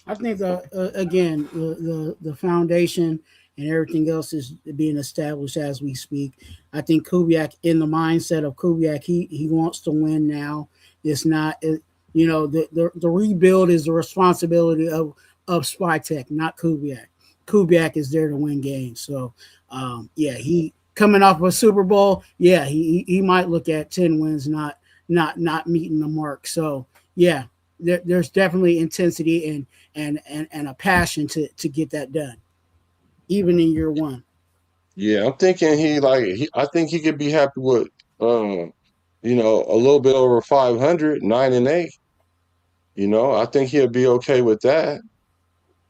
I think again the foundation and everything else is being established as we speak. I think Kubiak, in the mindset of Kubiak, he wants to win now. It's not the rebuild is the responsibility of Spytech, not Kubiak. Kubiak is there to win games. So yeah, he coming off of a Super Bowl. Yeah, he might look at 10 wins, not meeting the mark. So yeah, there's definitely intensity and a passion to get that done, even in year one. Yeah, I'm thinking I think he could be happy with a little bit over 500, 9-8. I think he'll be okay with that.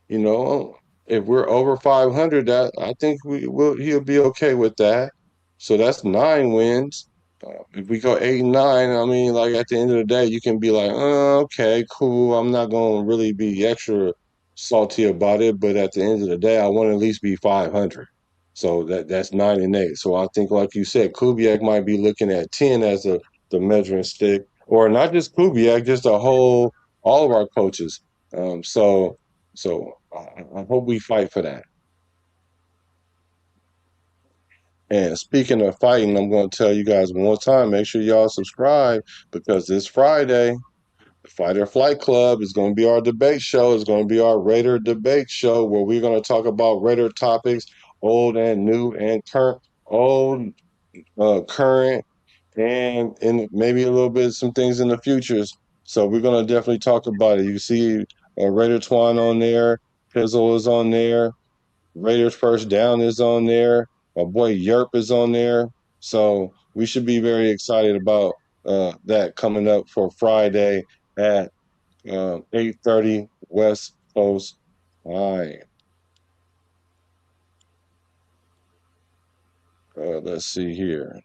You know, if we're over 500, that I think he'll be okay with that. So that's 9 wins. If we go 8 and 9, I mean, like at the end of the day, you can be like, oh, okay, cool. I'm not gonna really be extra salty about it, but at the end of the day, I want to at least be 500. So that's 9-8. So I think, like you said, Kubiak might be looking at 10 as the measuring stick, or not just Kubiak, just all of our coaches. So I hope we fight for that. And speaking of fighting, I'm going to tell you guys one more time, make sure y'all subscribe because this Friday, the Fighter Flight Club is going to be our debate show. It's going to be our Raider debate show where we're going to talk about Raider topics, old and new and current, current, and maybe a little bit some things in the futures. So we're going to definitely talk about it. You see Raider Twan on there, Pizzle is on there. Raiders First Down is on there. My boy Yerp is on there. So we should be very excited about that coming up for Friday at 8:30 West Coast time. Let's see here.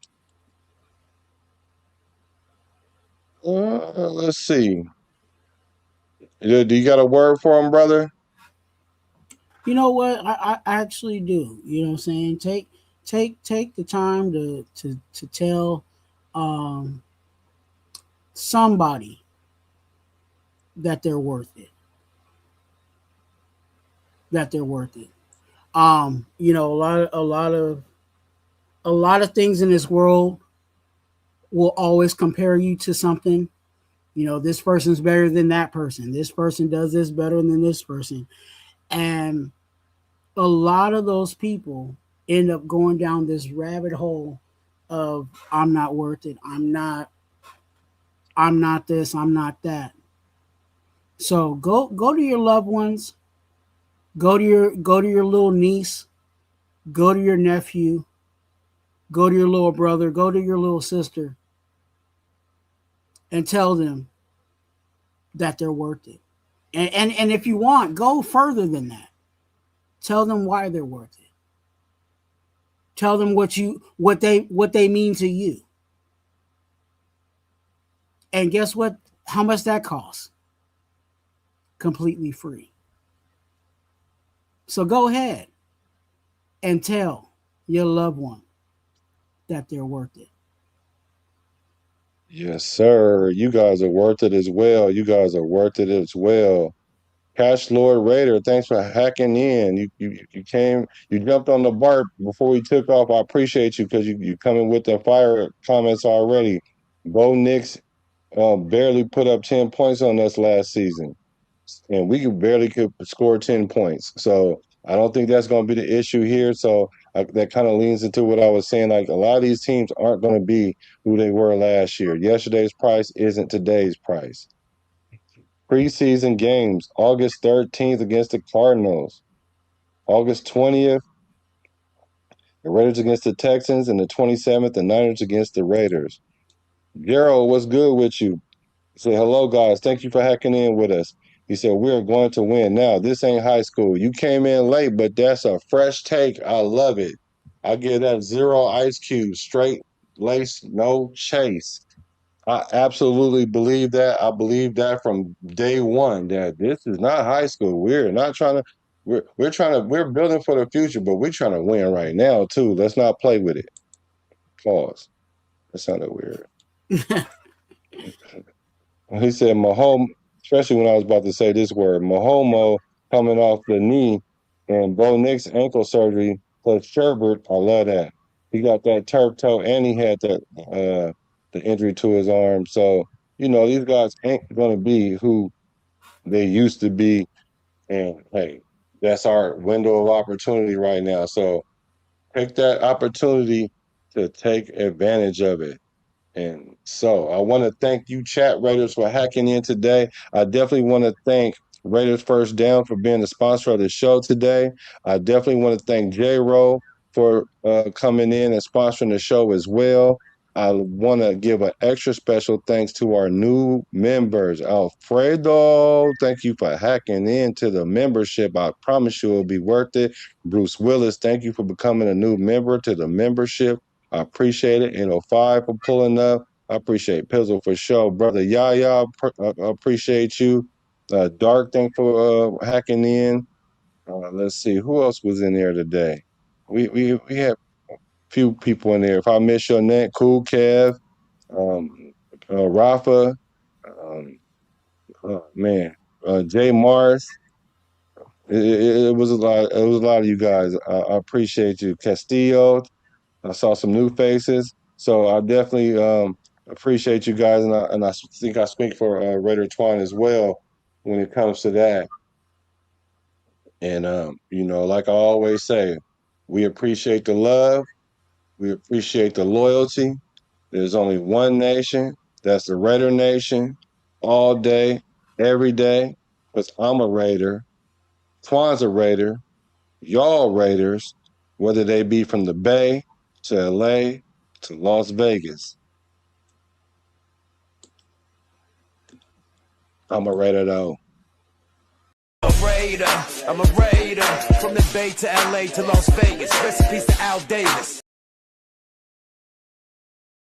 Let's see. Do you got a word for him, brother? You know what? I actually do. You know what I'm saying? Take the time to tell um, somebody that they're worth it. That they're worth it. A lot of things in this world will always compare you to something. This person's better than that person. This person does this better than this person. And a lot of those people end up going down this rabbit hole of I'm not worth it. I'm not this, I'm not that. So go to your loved ones, go to your little niece, go to your nephew, go to your little brother, go to your little sister and tell them that they're worth it. And if you want, go further than that. Tell them why they're worth it. Tell them what they mean to you. And guess what? How much that costs? Completely free. So go ahead and tell your loved one that they're worth it. Yes, sir. You guys are worth it as well. You guys are worth it as well. Cash Lord Raider, thanks for hacking in. You came, you jumped on the BART before we took off. I appreciate you because you coming with the fire comments already. Bo Nix barely put up 10 points on us last season, and we could score 10 points. So I don't think that's going to be the issue here. So that kind of leans into what I was saying. Like a lot of these teams aren't going to be who they were last year. Yesterday's price isn't today's price. Preseason games, August 13th against the Cardinals, August 20th, the Raiders against the Texans, and the 27th, the Niners against the Raiders. Gerald, what's good with you? Say hello, guys. Thank you for hacking in with us. He said, we're going to win. Now, this ain't high school. You came in late, but that's a fresh take. I love it. I give that 0 ice cube, straight lace, no chase. I absolutely believe that. I believe that from day one that this is not high school. We're not trying to. We're building for the future, but we're trying to win right now too. Let's not play with it. Pause. That sounded weird. He said Mahomes, especially when I was about to say this word, Mahomo coming off the knee and Bo Nix ankle surgery plus Sherbert. I love that. He got that turf toe and he had that the injury to his arm. So, these guys ain't gonna be who they used to be. And hey, that's our window of opportunity right now. So take that opportunity to take advantage of it. And so I want to thank you, chat Raiders, for hacking in today. I definitely want to thank Raiders First Down for being the sponsor of the show today. I definitely want to thank J Row for coming in and sponsoring the show as well. I want to give an extra special thanks to our new members. Alfredo, thank you for hacking into the membership. I promise you it'll be worth it. Bruce Willis, thank you for becoming a new member to the membership. I appreciate it. 5 for pulling up. I appreciate Pizzle for sure. Brother Yaya, I appreciate you. Dark, thank for hacking in. Let's see. Who else was in there today? We had a few people in there. If I miss your name, Cool Kev, Rafa, um, man, Jay Mars. It was a lot. It was a lot of you guys. I appreciate you, Castillo. I saw some new faces, so I definitely appreciate you guys, and I think I speak for Raider Twine as well when it comes to that. And like I always say, we appreciate the love, we appreciate the loyalty. There's only one nation, that's the Raider Nation, all day, every day. Because I'm a Raider, Twine's a Raider, y'all Raiders, whether they be from the Bay to LA to Las Vegas. I'm a Raider though. I'm a Raider from the Bay to LA to Las Vegas. Recipes to Al Davis.